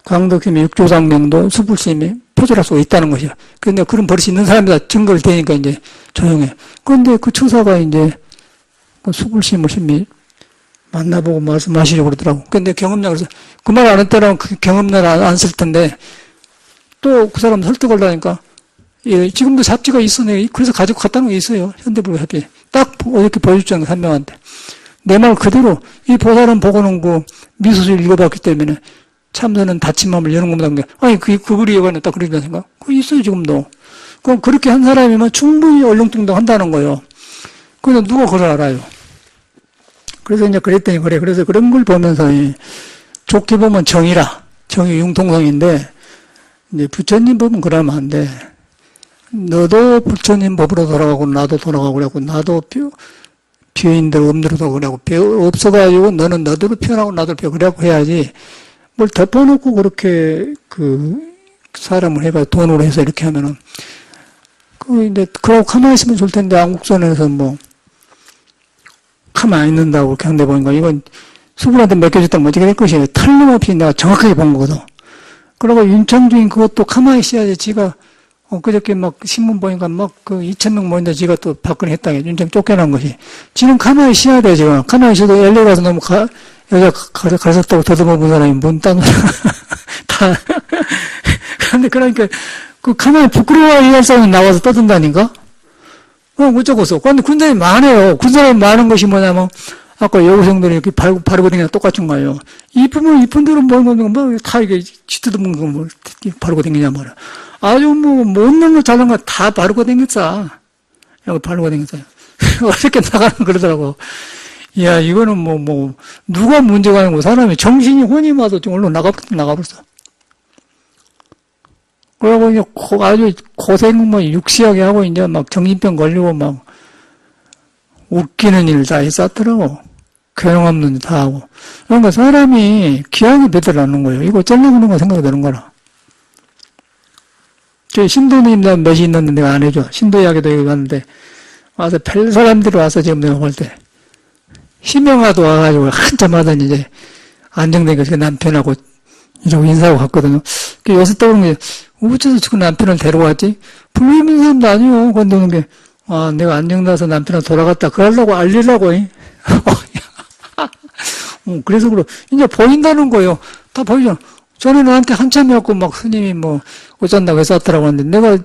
광덕힘이 육조상명도 수불심이 표절할 수가 있다는 것이야. 그런데 그런 버릇이 있는 사람이다 증거를 대니까 이제 조용해. 그런데 그 처사가 이제 수불심을 심히 만나보고 말씀하시려고 그러더라고. 근데 경험량, 그래서 그 말 안 했더라면 그 경험량 안 쓸 텐데 또 그 사람 설득을 하니까 예, 지금도 잡지가 있어. 내가 그래서 가지고 갔다는 게 있어요. 현대불교 잡지. 딱 이렇게 보여줬잖아, 한 명한테. 내 말 그대로 이 보살은 보고는 그 미소를 읽어봤기 때문에 참선은 다친 마음을 여는 겁니다. 아니, 그 글이 여관에 딱 그러게 생각? 그거 있어요, 지금도. 그럼 그렇게 한 사람이면 충분히 얼렁뚱땅 한다는 거예요. 그런데 누가 그걸 알아요? 그래서 이제 그랬더니 그래. 그래서 그런 걸 보면서 좋게 보면 정이라. 정이 융통성인데, 이제 부처님 보면 그러면 안 돼. 너도 부처님 법으로 돌아가고, 나도 돌아가고, 그래갖고, 나도 비인들 엄대로 돌아가고, 그래갖고, 없어가지고, 너는 너대로 표현하고, 나도 표현, 그래갖고 해야지. 뭘 덮어놓고 그렇게, 사람을 해가 돈으로 해서 이렇게 하면은, 이제, 그러고 가만히 있으면 좋을 텐데, 안국선에서 뭐, 가만히 안 있는다고 그렇게 한데 보니까, 이건 수분한테 맡겨줬다면 어떻게 될 것이에요. 틀림없이 내가 정확하게 본 거거든. 그러고 윤창주인 그것도 가만히 있어야지, 지가, 그저께 막 신문 보니까 막 2,000명 모인다 지가 또 박근혜 했다게 윤창 쫓겨난 것이. 지금 가만히 쉬어야 돼, 지금. 가만히 쉬어도 LA 가서 너무 여자 가셨다고 더듬어본 사람이 뭔 딴, 다. 근데 그러니까, 가만히 부끄러워 얘기할 사람이 나와서 떠든다니까? 어쩌고서. 근데 군사람이 많아요. 군사람이 많은 것이 뭐냐면, 아까 여고생들이 이렇게 바르고 다니나 똑같은 거예요. 이쁘면 이쁜 대로 다 이게 쥐뜯어 먹는 거 뭐, 바르고 다니냐 말이야. 아주 못난 거 잘난 거 다 바르고 다녔어. 여기 바르고 다녔어요. 어저께 나가는 그러더라고. 야, 이거는 누가 문제가 아니고 사람이 정신이 혼이 와서 좀 얼른 나가버렸어. 그러고 이제 아주 고생 육시하게 하고 이제 막 정신병 걸리고 막 웃기는 일 다 있었더라고. 교양 없는 일 다 하고. 그러니까 사람이 기한이 배들어나는 거예요. 이거 잘라보는 거 생각이 드는 거라. 저 신도님 나 몇이 있는데 내가 안 해줘. 신도 이야기도 여기 갔는데 와서 별 사람들이 와서 지금 내가 볼 때 희명아도 와가지고 한참 하더니 이제 안정되니까 그 남편하고 이러고 인사하고 갔거든요. 요새 떠오르는 게 어째서 그 남편을 데려왔지? 불교 있는 사람도 아니요. 건드는 게 내가 안정나서 남편한테 돌아갔다. 그러려고 알리려고. 그래서 이제 보인다는 거예요. 다 보이잖아. 전에 나한테 한참이었고, 막 스님이 어쩐다고 해서 왔더라고 하는데, 내가,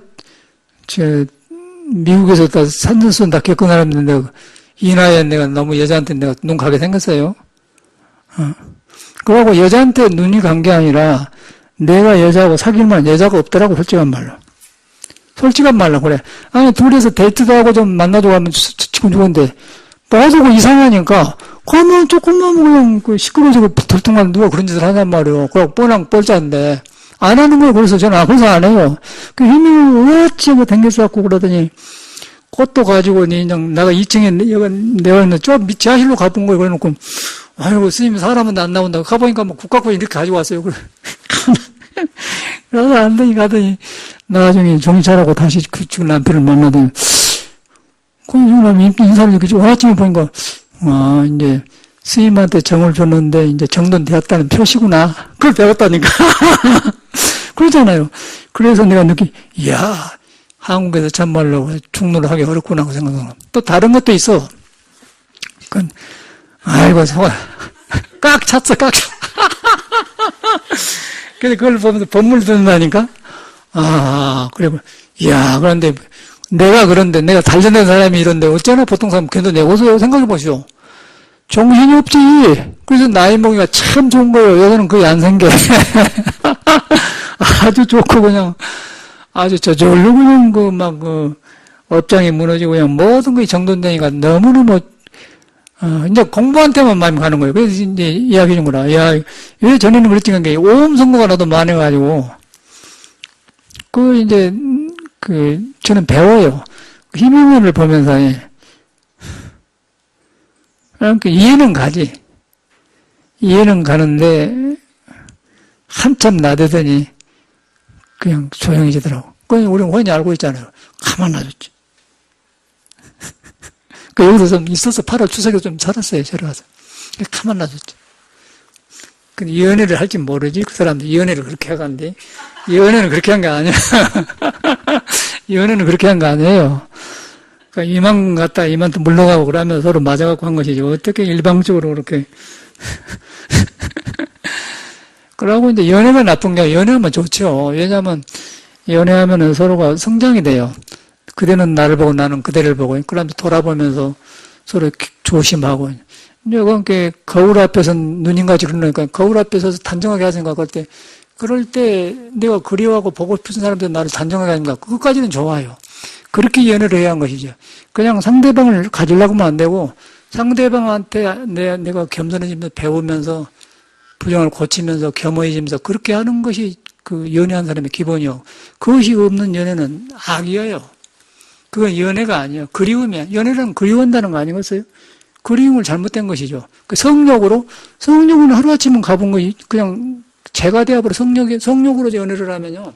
미국에서 다 산전수는 다 겪은 사람인데, 내가, 이 나이에 내가 너무 여자한테 내가 눈 가게 생겼어요. 그러고 여자한테 눈이 간 게 아니라, 내가 여자하고 사귈 만한 여자가 없더라고, 솔직한 말로. 솔직한 말로, 그래. 아니, 둘이서 데이트도 하고 좀 만나자고 하면 치고 죽은데, 빠지고 이상하니까, 그러면 조금만 그냥 시끄러워지고 들통만 누가 그런 짓을 하단 말이에요. 그럼 뻔한 뻘자인데, 안 하는 거예요. 그래서 저는 그래서 안 해요. 그 힘이 어찌하고 댕겨서갖고 그러더니, 꽃도 가지고, 그냥 내가 2층에 내가 있는 저 지하실로 가본 거예요. 그래 놓고, 아이고, 스님 사람은 안 나온다고. 가보니까 국가권이 이렇게 가지고 왔어요. 그래서 안 되니 가더니, 나중에 정찰하고 다시 그 남편을 만나더니, 그 사람이 인사를 이렇게 아침에 보니까, 이제, 스님한테 정을 줬는데, 이제 정돈되었다는 표시구나. 그걸 배웠다니까. 그러잖아요. 그래서 내가 이야, 한국에서 참말로 중노를 하기 어렵구나, 그 생각하고. 또 다른 것도 있어. 아이고, 꽉 찼어, 꽉 찼어. 그래서 그걸 보면서 법문을 듣는다니까? 그래. 이야, 그런데, 내가 단련된 사람이 이런데, 어쩌나 보통 사람 견뎌내고서 생각해 보시오. 정신이 없지. 그래서 나이 먹기가 참 좋은 거예요. 여자는 거의 안 생겨. 아주 좋고, 그냥, 아주 저절로 그냥 업장이 무너지고, 그냥 모든 것이 정돈되니까 너무너무, 이제 공부한테만 마음이 가는 거예요. 그래서 이제 이야기해 준 거라. 야, 왜 전에는 그랬지? 게 오음 선거가 나도 많아가지고, 이제, 저는 배워요. 희명을 보면서, 그러니까 이해는 가지. 이해는 가는데, 한참 나대더니, 그냥 조용해지더라고. 그건 우리는 훤히 알고 있잖아요. 가만 놔뒀지. 그 여기서 좀 있어서 8월 추석에 좀 살았어요. 저리 와서. 가만 놔뒀지. 근데 연애를 할지 모르지. 그 사람들 연애를 그렇게 해간데. 연애는 그렇게 한 게 아니야. 연애는 그렇게 한 거 아니에요. 그러니까 이만 갔다 이만 또 물러가고 그러면 서로 맞아갖고 한 것이지. 어떻게 일방적으로 그렇게. 그러고 이제 연애가 나쁜 게 아니라 연애하면 좋죠. 왜냐하면 연애하면은 서로가 성장이 돼요. 그대는 나를 보고 나는 그대를 보고 그러면서 돌아보면서 서로 조심하고 이제 그렇게 거울 앞에서 누님같이 그러니까 거울 앞에서 단정하게 하든가 그럴 때 내가 그리워하고 보고 싶은 사람들 나를 단정하게 하든가 그것까지는 좋아요. 그렇게 연애를 해야 한 것이죠. 그냥 상대방을 가지려고만 안 되고 상대방한테 내가 겸손해지면서 배우면서 부정을 고치면서 겸허해지면서 그렇게 하는 것이 그 연애한 사람의 기본이요. 그것이 없는 연애는 악이에요. 그건 연애가 아니에요. 그리움이야. 연애는 그리워한다는 거 아니겠어요? 그리움을 잘못된 것이죠. 그 성욕은 하루아침은 가본 거 그냥 재가 되어버려. 성욕으로 연애를 하면요.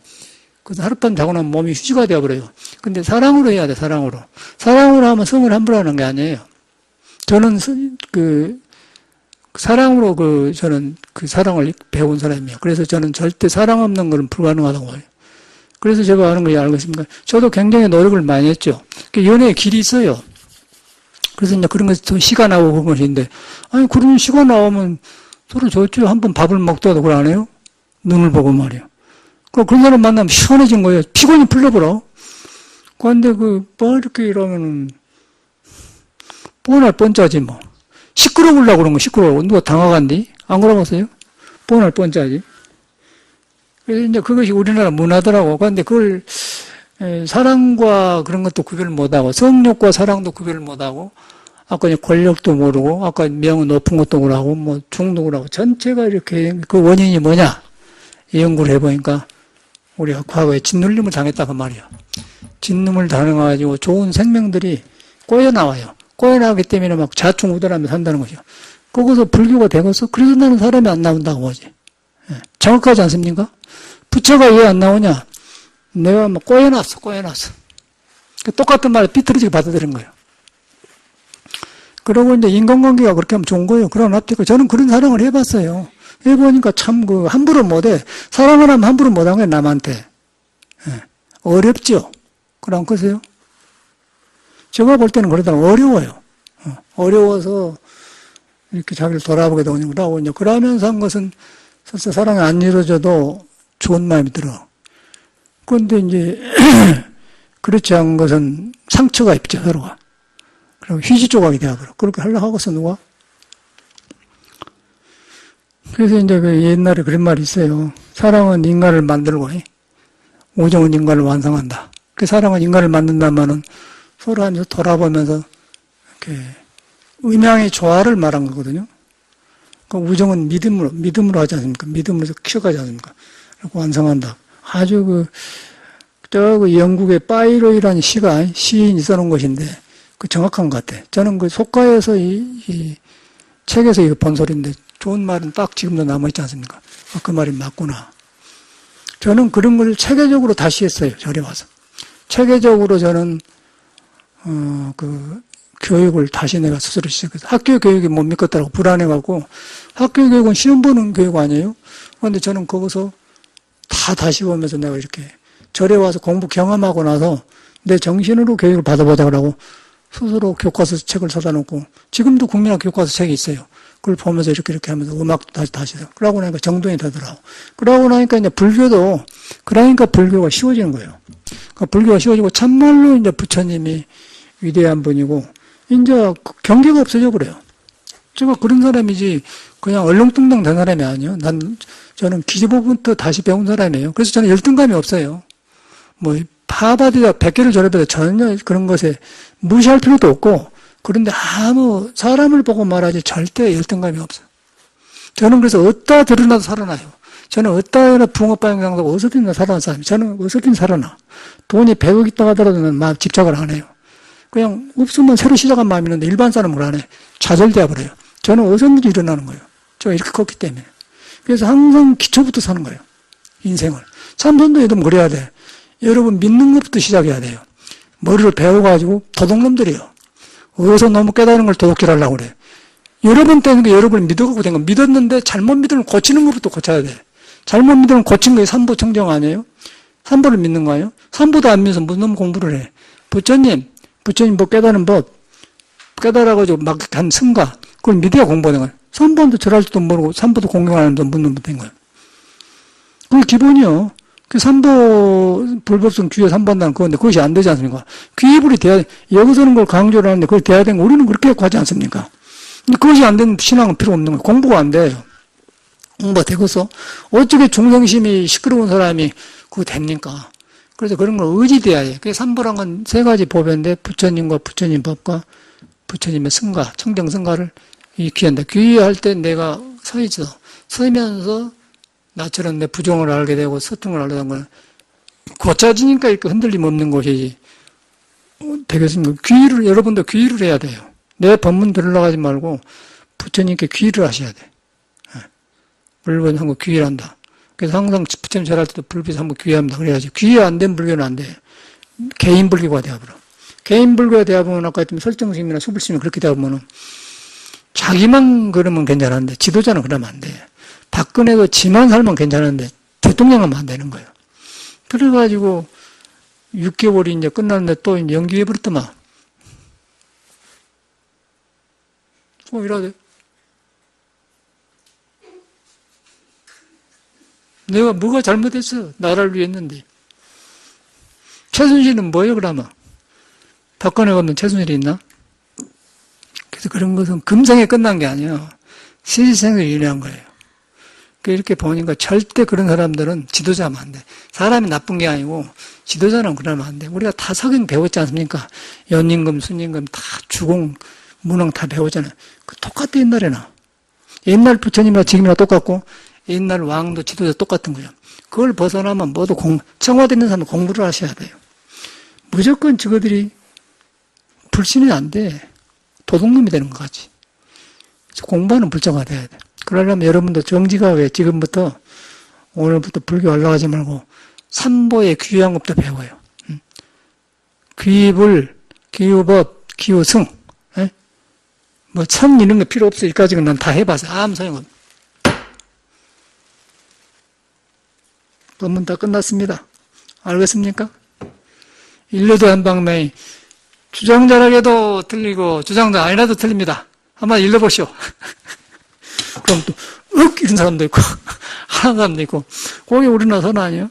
그래서 하룻밤 자고 나면 몸이 휴지가 되어버려요. 근데 사랑으로 해야 돼, 사랑으로. 사랑으로 하면 성을 함부로 하는 게 아니에요. 저는 사랑으로 저는 그 사랑을 배운 사람이에요. 그래서 저는 절대 사랑 없는 것은 불가능하다고 봐요. 그래서 제가 하는 거 알겠습니까? 저도 굉장히 노력을 많이 했죠. 연애의 길이 있어요. 그래서 이제 그런 것도 시가 나오고 그런 것인데, 아니, 그런 시가 나오면 서로 좋죠. 한번 밥을 먹더라도 그걸 안 해요? 눈을 보고 말이에요. 그런 사람 만나면 시원해진 거예요. 피곤이 풀려버려. 그런데 뭐 이렇게 이러면은, 뻔할 뻔짜지 뭐. 시끄러우려고 그런 거, 시끄러워. 누가 당황한디? 안 그러겠어요? 뻔할 뻔짜지. 그래서 이제 그것이 우리나라 문화더라고. 그런데 그걸, 사랑과 그런 것도 구별을 못하고, 성욕과 사랑도 구별을 못하고, 아까 이제 권력도 모르고, 아까 명은 높은 것도 모르고, 뭐 중독을 하고, 전체가 이렇게 그 원인이 뭐냐? 연구를 해보니까, 우리가 과거에 짓눌림을 당했다 그 말이야. 짓눌림을 당해가지고 좋은 생명들이 꼬여나와요. 꼬여나오기 때문에 막 자충우돌하며 산다는 거죠. 거기서 불교가 되겠어? 그래서 나는 사람이 안 나온다고 보지. 정확하지 않습니까? 부처가 왜 안 나오냐? 내가 막 꼬여놨어. 똑같은 말을 삐뚤어지게 받아들인 거예요. 그러고 이제 인간관계가 그렇게 하면 좋은 거예요. 그러나 저는 그런 사랑을 해봤어요. 해보니까 참 함부로 못해. 사랑을 하면 함부로 못한 거예요, 남한테. 어렵죠? 그럼 그러세요? 제가 볼 때는 그러다가 어려워요. 어려워서 이렇게 자기를 돌아보게 되고 이제 그러면서 한 것은 설사 사랑이 안 이루어져도 좋은 마음이 들어. 그런데 이제 그렇지 않은 것은 상처가 있죠, 서로가. 그리고 휴지 조각이 되어버려. 그렇게 하려고 하고서 누가? 그래서 이제 옛날에 그런 말이 있어요. 사랑은 인간을 만들고, 우정은 인간을 완성한다. 그 사랑은 인간을 만든다면은 서로 앉아서 돌아보면서 이렇게 음양의 조화를 말한 거거든요. 그 우정은 믿음으로 하지 않습니까? 믿음으로 키워가지 않습니까? 그리고 완성한다. 아주 영국의 파이로이라는 시인이 써놓은 것인데, 정확한 것 같아. 저는 속가에서 이 책에서 이거 본 소리인데, 좋은 말은 딱 지금도 남아있지 않습니까? 그 말이 맞구나. 저는 그런 걸 체계적으로 다시 했어요. 절에 와서. 체계적으로 저는, 교육을 다시 내가 스스로 시작해서 학교 교육이 못 믿겠다고 불안해갖고 학교 교육은 시험 보는 교육 아니에요? 그런데 저는 거기서 다 다시 보면서 내가 이렇게 절에 와서 공부 경험하고 나서 내 정신으로 교육을 받아보자고 하고 스스로 교과서 책을 사다 놓고 지금도 국민학 교과서 책이 있어요. 그걸 보면서 이렇게 하면서 음악도 다시 그러고 나니까 정돈이 되더라고. 그러고 나니까 이제 그러니까 불교가 쉬워지는 거예요. 그러니까 불교가 쉬워지고 참말로 이제 부처님이 위대한 분이고 이제 경계가 없어져 그래요. 제가 그런 사람이지 그냥 얼렁뚱땅 된 사람이 아니에요. 저는 기초부부터 다시 배운 사람이에요. 그래서 저는 열등감이 없어요. 뭐 하버드대 100개를 졸업해도 전혀 그런 것에 무시할 필요도 없고 그런데 아무 사람을 보고 말하지 절대 열등감이 없어요. 저는 그래서 어디다 드러나도 살아나요. 저는 어디다 붕어빵 강도 어설픈 살아난 사람이에요. 저는 어설픈 살아나. 돈이 100억 있다고 하더라도 막 집착을 안 해요. 그냥 없으면 새로 시작한 마음이 있는데 일반 사람은 안 해. 좌절되어 버려요. 저는 어디서든지 일어나는 거예요. 제가 이렇게 컸기 때문에. 그래서 항상 기초부터 사는 거예요. 인생을. 삼선도 이러면 그래야 돼. 여러분 믿는 것부터 시작해야 돼요. 머리를 배워가지고 도둑놈들이에요. 어디서 너무 깨달은 걸 도둑질하려고 그래. 여러분 때는 게 여러분을 믿어갖고 된 거. 믿었는데 잘못 믿으면 고치는 것부터 고쳐야 돼. 잘못 믿으면 고친 게 삼보 청정 아니에요? 삼보를 믿는 거예요? 삼보도 안 믿어서 무슨 놈 공부를 해. 부처님 뭐 깨달은 법, 깨달아가지고 막 한 승가, 그걸 믿어야 공부하는 거예요. 삼보도 절할 줄도 모르고 삼보도 공경하는데 무슨 놈 된 거예요. 그게 기본이요. 그 삼보, 불법성 귀에 삼보한다는 그건데 그것이 안 되지 않습니까? 귀불이 돼야, 여기서는 걸 강조를 하는데 그걸 돼야 되는 거 우리는 그렇게 하지 않습니까? 근데 그것이 안 되는 신앙은 필요 없는 거예요. 공부가 안 돼요. 공부가 되고서 어떻게 중생심이 시끄러운 사람이 그거 됩니까? 그래서 그런 걸 의지돼야 해요. 그 삼보란 건 세 가지 법인데 부처님과 부처님 법과 부처님의 승가, 청정 승가를 귀한다. 귀할 때 내가 서 있어. 서면서 나처럼 내 부정을 알게 되고 서통을 알게 되는 건 고쳐지니까 이렇게 흔들림 없는 것이지. 되겠습니까? 귀의를, 여러분도 귀의를 해야 돼요. 내 법문 들으러 가지 말고 부처님께 귀의를 하셔야 돼. 물론 한번 귀의를 한다. 그래서 항상 부처님 절할 때도 불빛 한번 귀의합니다. 그래야지. 귀의 안 된 불교는 안 돼. 개인 불교가 되어버려. 개인 불교가 되어보면 아까 했던 설정심이나 수불심이 그렇게 되어보면 자기만 그러면 괜찮은데 지도자는 그러면 안 돼. 박근혜도 지만 살면 괜찮은데 대통령 하면 안 되는 거예요. 그래가지고 6개월이 이제 끝났는데 또 이제 연기해버렸더만. 이러대. 내가 뭐가 잘못했어? 나라를 위해 했는데. 최순실은 뭐예요, 그러면? 박근혜가 없는 최순실이 있나? 그래서 그런 것은 금생에 끝난 게 아니에요. 시시생을 일어난 거예요. 이렇게 보니까 절대 그런 사람들은 지도자면 안 돼. 사람이 나쁜 게 아니고 지도자는 그러면 안 돼. 우리가 다 석영 배웠지 않습니까? 연임금, 순임금 다 주공, 문왕 다 배웠잖아요. 그 똑같아 옛날에는. 옛날 부처님이나 지금이나 똑같고 옛날 왕도 지도자 똑같은 거예요. 그걸 벗어나면 모두 청와대 있는 사람은 공부를 하셔야 돼요. 무조건 저거들이 불신이 안 돼. 도둑놈이 되는 것 같지. 공부하는 불자가 돼야 돼. 그러려면 여러분도 정지가 왜 지금부터 오늘부터 불교 올라가지 말고 삼보의 귀한 것부터 배워요. 귀불, 기우법, 기우승. 뭐 참 이런 거 필요 없어. 여기까지는 난 다 해봐서 아무 소용없어. 법문 다 끝났습니다. 알겠습니까? 일러도 한방매이 주장자라게도 틀리고 주장자 아니라도 틀립니다. 한번 읽어보시오. 그럼 또 이런 사람도 있고 하는 사람도 있고 그게 우리나라 선 아니에요?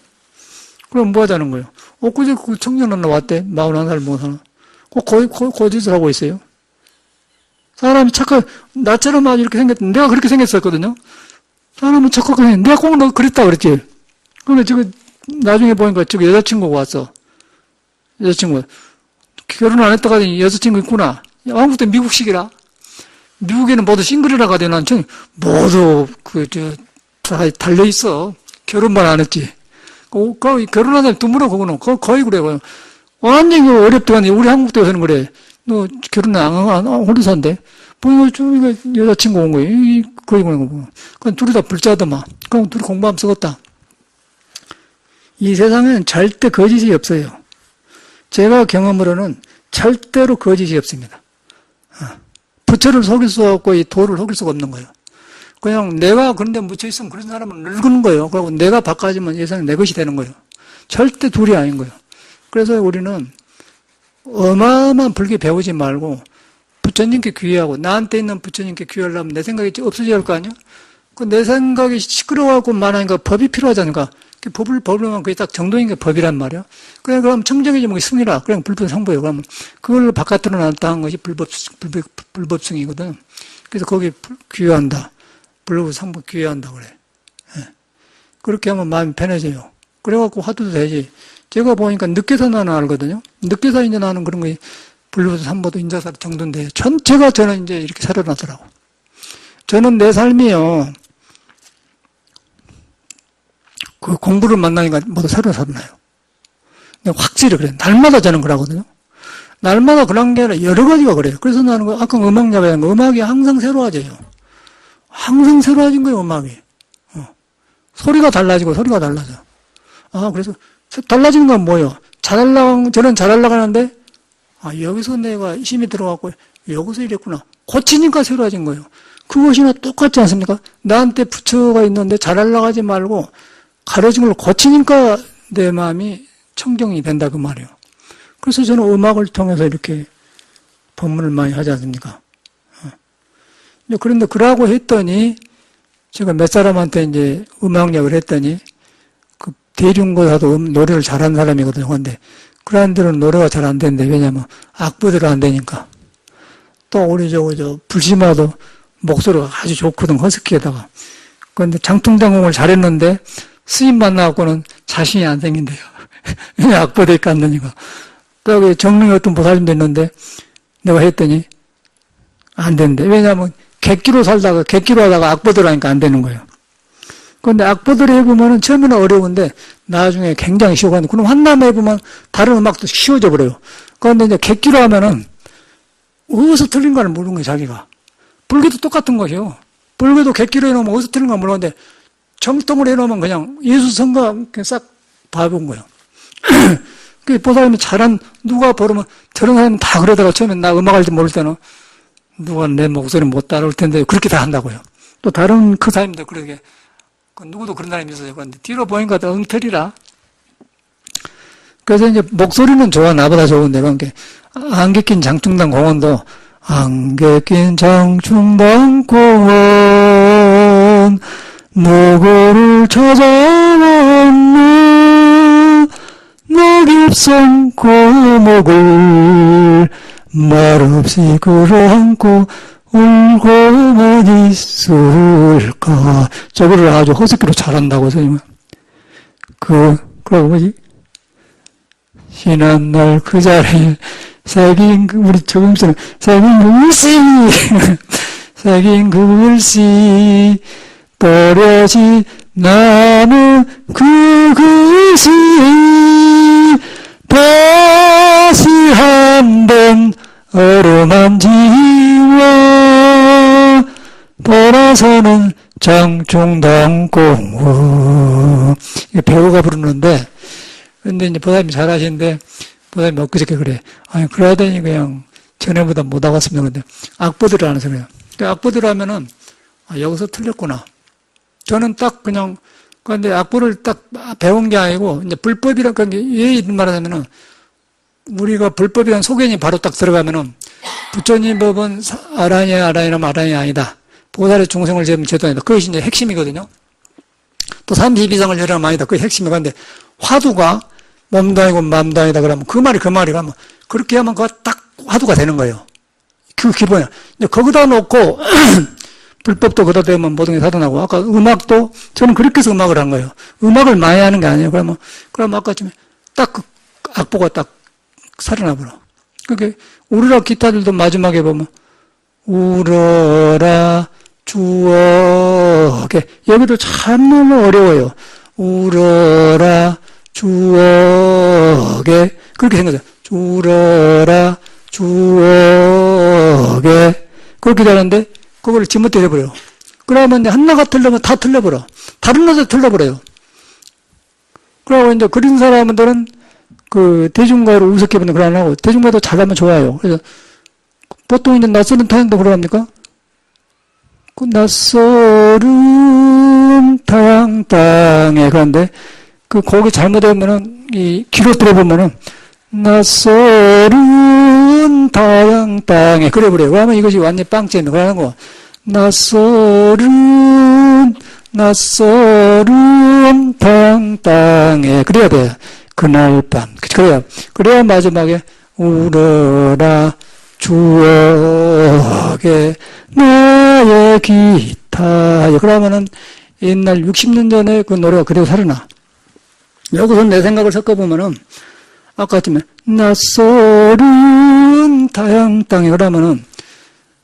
그럼 뭐 하자는 거예요? 엊그제 그 청년 하나 왔대. 41살 먹은 사람. 거의 거짓을 하고 있어요. 사람이 나처럼 아주 이렇게 생겼는데 내가 그렇게 생겼었거든요. 사람은 착각하네. 내가 꼭 너 그랬다 그랬지. 근데 지금 나중에 보니까 저기 여자친구가 왔어. 여자친구가 결혼 안 했다가 여자친구 있구나. 한국도 미국식이라. 미국에는 모두 싱글이라고 하더니 난 모두 다 달려있어. 결혼만 안 했지. 결혼한 사람이 드물어, 그거는. 거의 그래. 완전히 어렵더니 우리 한국도에서는 그래. 너 결혼 안 홀로 산대. 뭐, 이거 여자친구 온 거야. 거의 그런 거. 그럼 둘이 다 불자더만. 그럼 둘이 공부하면 쓰겠다. 이 세상에는 절대 거짓이 없어요. 제가 경험으로는 절대로 거짓이 없습니다. 부처를 속일 수 없고 이 도를 속일 수가 없는 거예요. 그냥 내가 그런데 묻혀있으면 그런 사람은 늙는 거예요. 그리고 내가 바꿔지면 예상에 내 것이 되는 거예요. 절대 둘이 아닌 거예요. 그래서 우리는 어마어마한 불교 배우지 말고 부처님께 귀의하고 나한테 있는 부처님께 귀의하려면 내 생각이 없어져야 할 거 아니야? 내 생각이 시끄러워하고 많으니까 법이 필요하잖아. 법을 하면 그게 딱 정도인 게 법이란 말이야. 그럼 청정이지 뭐 승이라. 그냥 불법성보예요. 그러면 그걸 바깥으로 나타난 것이 불법성이거든. 그래서 거기에 귀의한다. 불법성보 귀의한다 그래. 그렇게 하면 마음이 편해져요. 그래갖고 화두도 되지. 제가 보니까 늦게서 나는 알거든요. 늦게서 이제 나는 그런 거 불법성보도 인자사 정도인데 전체가 저는 이제 이렇게 살아나더라고. 저는 내 삶이요. 그 공부를 만나니까 모두 새로 살아나요. 확실히 그래요. 날마다 저는 그러거든요. 날마다 그런 게 아니라 여러 가지가 그래요. 그래서 나는 아까 음악 야배한 거, 음악이 항상 새로워져요. 항상 새로워진 거예요, 음악이. 소리가 달라지고 소리가 달라져. 그래서 달라지는 건 뭐예요? 저는 잘 올라가는데, 여기서 내가 힘이 들어갔고, 여기서 이랬구나. 고치니까 새로워진 거예요. 그것이나 똑같지 않습니까? 나한테 부처가 있는데 잘 올라가지 말고, 가려진 걸 고치니까 내 마음이 청정이 된다, 그 말이에요. 그래서 저는 음악을 통해서 이렇게 법문을 많이 하지 않습니까? 그런데 그러고 했더니, 제가 몇 사람한테 이제 음악력을 했더니, 그 대중고사도 노래를 잘하는 사람이거든요. 근데, 그런 데는 노래가 잘 안 되는데, 왜냐면 악보대로 안 되니까. 또 우리 불심아도 목소리가 아주 좋거든, 허스키에다가. 그런데 장통장공을 잘했는데, 스님 만나갖고는 자신이 안 생긴대요. 왜냐, 악보대니까 안 되니까. 또 여기 정릉에 어떤 보살님도 있는데, 내가 했더니, 안 된대. 왜냐면, 객기로 하다가 악보대로 하니까 안 되는 거예요. 그런데 악보대로 해보면은 처음에는 어려운데, 나중에 굉장히 쉬워가는데, 그럼 한남에 해보면 다른 음악도 쉬워져 버려요. 그런데 이제 객기로 하면은, 어디서 틀린가를 모르는 거예요, 자기가. 불교도 똑같은 것이요. 불교도 객기로 해놓으면 어디서 틀린가 모르는데, 정통을 해놓으면 그냥 예수 성가 싹 봐본 거예요. 그 보살님이 누가 부르면, 저런 사람은 다 그러다가 처음에 나 음악할 줄 모를 때는, 누가 내 목소리 못 따라올 텐데, 그렇게 다 한다고요. 또 다른 그 사람도 그러게, 누구도 그런 사람이 있어요. 그런데 뒤로 보니까 또 엉터리라. 그래서 이제 목소리는 좋아, 나보다 좋은데, 그러니까, 안개 낀 장충당 공원도, 안개 낀 장충당 공원, 누구를 찾아왔나, 낙엽성 고목을 말없이 끌어안고 울고만 있을까. 저거를 아주 허스키로 잘한다고, 선생님은. 그러고 뭐지? 지난 날 그 자리에 우리 저금스는 새긴 글씨, 새긴 글씨, 또렷이 나는 그 글씨, 다시 한번 어루만지와 돌아서는 장충당공원. 배우가 부르는데, 근데 이제 보살님이 잘하시는데, 보살님이 엊그저께 그래. 아니, 그래야 되니 그냥 전에보다 못 하겠습니다. 근데 악보들을 하는 소리야. 악보들 하면은, 여기서 틀렸구나. 저는 딱 그냥, 근데 악보를 딱 배운 게 아니고, 이제 불법이라는 게, 왜 이런 말 하냐면은, 우리가 불법이라는 소견이 바로 딱 들어가면은, 부처님 법은 아라니라면 아라니 아니다. 보살의 중생을 제면 제도 아니다. 그것이 이제 핵심이거든요. 또 32상을 열하면 아니다. 그게 핵심이건데, 화두가 몸도 아니고 마음도 아니다. 그러면 그 말이 그러면, 그렇게 하면 그거 딱 화두가 되는 거예요. 그 기본이야. 이제 거기다 놓고, 불법도 거기다 대면 모든 게 사단하고, 아까 음악도, 저는 그렇게 해서 음악을 한 거예요. 음악을 많이 하는 게 아니에요. 그러면 아까쯤에 딱 그 악보가 딱 살아나버려. 그게, 우리라 기타들도 마지막에 보면, 울어라, 주옥에. 여기도 참말로 어려워요. 울어라, 주옥에. 그렇게 생각해요. 울어라, 주옥에. 그렇게 되는데, 그걸 지멋대로 해버려요. 그러면 이제 하나가 틀리면 다 틀려버려. 다른 것도 틀려버려요. 그러고 이제 그런 사람들은 그 대중가를 우습게 보는 그런 안 하고, 대중가도 잘하면 좋아요. 그래서 보통 이제 낯설은 타향도 그러합니까? 그 낯설은 타향 땅에. 그런데 그 곡이 잘못되면은 이 귀로 들어보면은 낯설은 타향 땅에 그래 버려요. 그러면 이것이 완전히 빵점이에요. 그러는 거. 낯설은 타향 땅에 그래야 돼요. 그날 밤. 그래야 마지막에 울어라 주옥에 나의 기타. 그러면은 옛날 60년 전에 그 노래가 그대로 살아나. 여기서 내 생각을 섞어보면은, 아까 했지만, 낯설은 타향 땅에. 그러면은,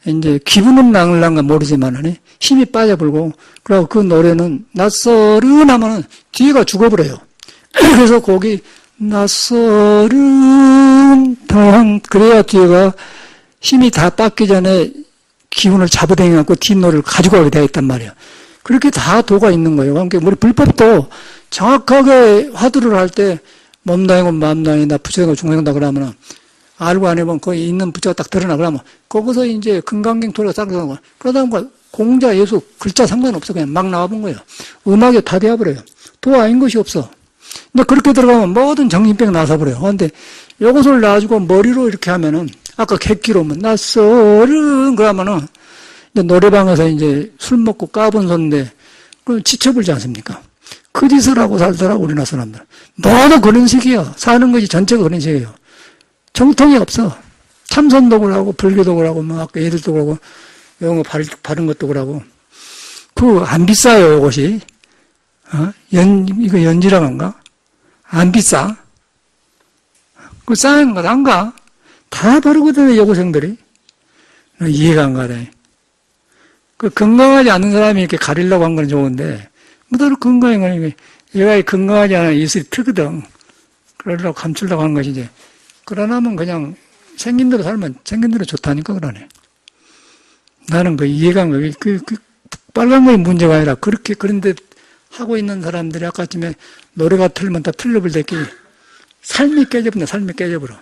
이제 기분은 낭랑가 모르지만은 힘이 빠져버리고, 그리고 그 노래는 낯설은 하면은 뒤가 죽어버려요. 그래서 거기 낯설은 타향, 그래야 뒤가 힘이 다 빠기 전에 기운을 잡아당겨갖고 뒷노래를 가지고 가게 되어 있단 말이에요. 그렇게 다 도가 있는 거예요. 그러니까 우리 불법도 정확하게 화두를 할 때 몸도 아니고 마음도 아니다, 부처가 중생다 그러면은, 알고 안 해보면 거기 있는 부처가 딱 드러나 그러면, 거기서 이제 금강경 토리가 싹 나오는 거야. 그러다 보니까 공자, 예수, 글자 상관없어. 그냥 막 나와본 거예요. 음악에 다 되어버려요. 도 아닌 것이 없어. 근데 그렇게 들어가면 모든 정신병 나서버려요. 근데 요것을 놔주고 머리로 이렇게 하면은, 아까 객기로 면 낯설은 그러면은, 이제 노래방에서 이제 술 먹고 까본 손인데, 그럼 지쳐버리지 않습니까? 그 짓을 하고 살더라고, 우리나라 사람들. 모두 그런 식이에요. 사는 것이 전체가 그런 식이에요. 정통이 없어. 참선도 하고, 불교도 그러고, 뭐, 아까 애들도 그러고, 영어 바른 것도 그러고. 안 비싸요, 이것이. 이거 연지라고 한가? 안 비싸. 그 싸는 거 안 가? 다 바르거든요, 여고생들이. 이해가 안 가네. 그 건강하지 않은 사람이 이렇게 가리려고 한 건 좋은데, 뭐다로 건강한 거니, 얘가 건강하지 않은 입술이 트거든. 그러려고 감추려고 하는 것이지. 그러나면 그냥 생긴 대로 살면 생긴 대로 좋다니까 그러네. 나는 그 이해가 안 가. 빨간 거에 문제가 아니라 그런데 하고 있는 사람들이 아까쯤에 노래가 틀면 다 틀려버리기 삶이 깨져버려, 삶이 깨져버려.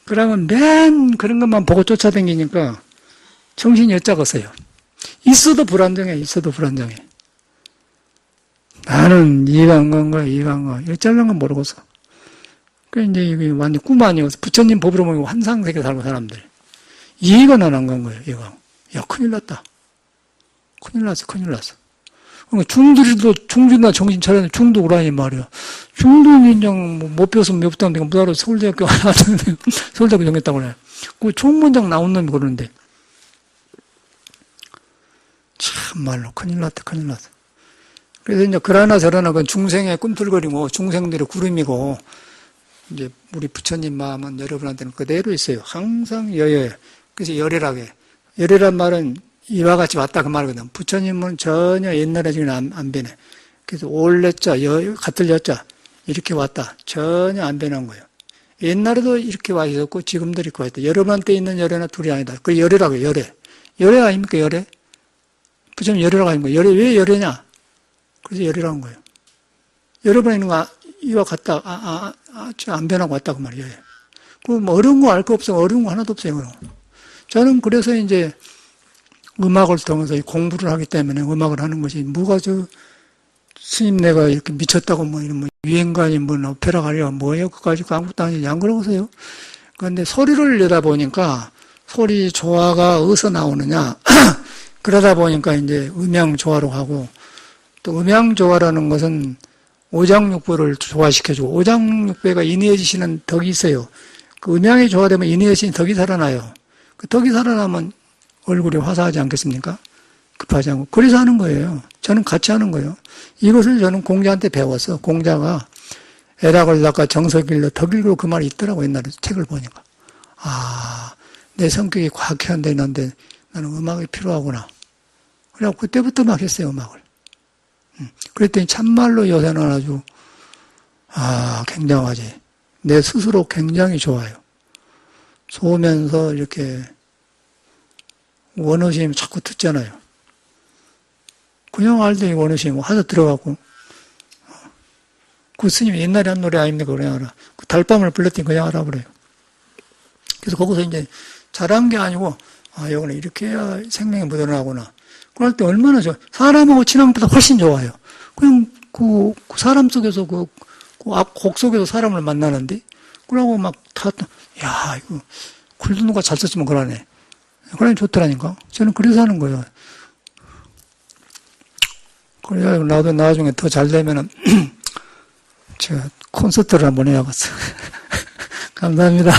그러면 맨 그런 것만 보고 쫓아다니니까 정신이 엿잡았어요. 있어도 불안정해, 있어도 불안정해. 나는 이해가 안 간 거야, 이해가 안 가. 엿잡는 건 모르고서. 그 이제 이게 완전 꿈 아니어서 부처님 법으로 보면 환상세계 살고 사람들. 이해가 난 안 간 거예요, 이거. 야, 큰일 났다. 큰일 났어, 큰일 났어. 중들이나 정신 차려야 중도 오라니 말이야. 중도는 그냥 못 배워서 못 배웠다는데, 무다로 서울대학교 나왔는데, 서울대학교 정했다고 그래. 그 총무장 나온 놈이 그러는데. 참말로 큰일 났다, 큰일 났다. 그래서 이제 그러나 저러나 그건 중생의 꿈틀거리고, 중생들의 구름이고, 이제 우리 부처님 마음은 여러분한테는 그대로 있어요. 항상 여여해. 그래서 열애라게. 열애란 말은 이와 같이 왔다 그 말이거든. 부처님은 전혀 옛날에 지금 안 변해. 그래서 올레자, 같을 여자 이렇게 왔다. 전혀 안 변한 거예요. 옛날에도 이렇게 와 있었고 지금도 이렇게 와 있다. 여러분한테 있는 열애나 둘이 아니다. 그 열애라고 해요. 열애. 열애 아닙니까? 열애. 부처님 열애라고 하는 거예요. 열애 왜 열애냐? 그래서 열애라는 거예요. 여러분에 있는 거 이와 같다. 안 변하고 왔다 그 말이에요. 그 뭐 어려운 거 알 거 없어. 어려운 거 하나도 없어요. 저는 그래서 이제 음악을 통해서 공부를 하기 때문에 음악을 하는 것이 뭐가 스님 내가 이렇게 미쳤다고 뭐 이런 유행가니 뭐 오페라 가려 뭐예요? 그거 가지고 아무것도 아니지. 안 그러고서요. 그런데 소리를 내다 보니까 소리 조화가 어디서 나오느냐. 그러다 보니까 이제 음양 조화로 하고 또 음양 조화라는 것은 오장육부를 조화시켜주고 오장육부가 인해지시는 덕이 있어요. 그 음양이 조화되면 인해지시는 덕이 살아나요. 그 덕이 살아나면 얼굴이 화사하지 않겠습니까? 급하지 않고. 그래서 하는 거예요. 저는 같이 하는 거예요. 이것을 저는 공자한테 배웠어. 공자가 애락을 닦아 정석일로 덕일로 그 말이 있더라고. 옛날에 책을 보니까. 내 성격이 과학해야 되는데 나는 음악이 필요하구나. 그래갖고 그때부터 막 했어요. 음악을. 그랬더니 참말로 요새는 아주 굉장하지. 내 스스로 굉장히 좋아요. 좋으면서 이렇게 원어심 자꾸 듣잖아요. 그냥 알더니 원어심 하다 들어가고 그 스님이 옛날에 한 노래 아닙니까? 그냥 알아. 그 달밤을 불렀더니 그냥 알아버려요. 그래서 거기서 이제 잘한 게 아니고 이거는 이렇게 해야 생명이 묻어나구나. 그럴 때 얼마나 좋아. 사람하고 친한 것보다 훨씬 좋아요. 그냥 그 사람 속에서 곡 속에서 사람을 만나는데 그러고 막 야 이거 글도 누가 잘 썼으면 그러네. 그러니 좋더라니까. 저는 그래서 하는 거예요. 그래야 나도 나중에 더 잘 되면은 제가 콘서트를 한번 해야겠어. 감사합니다.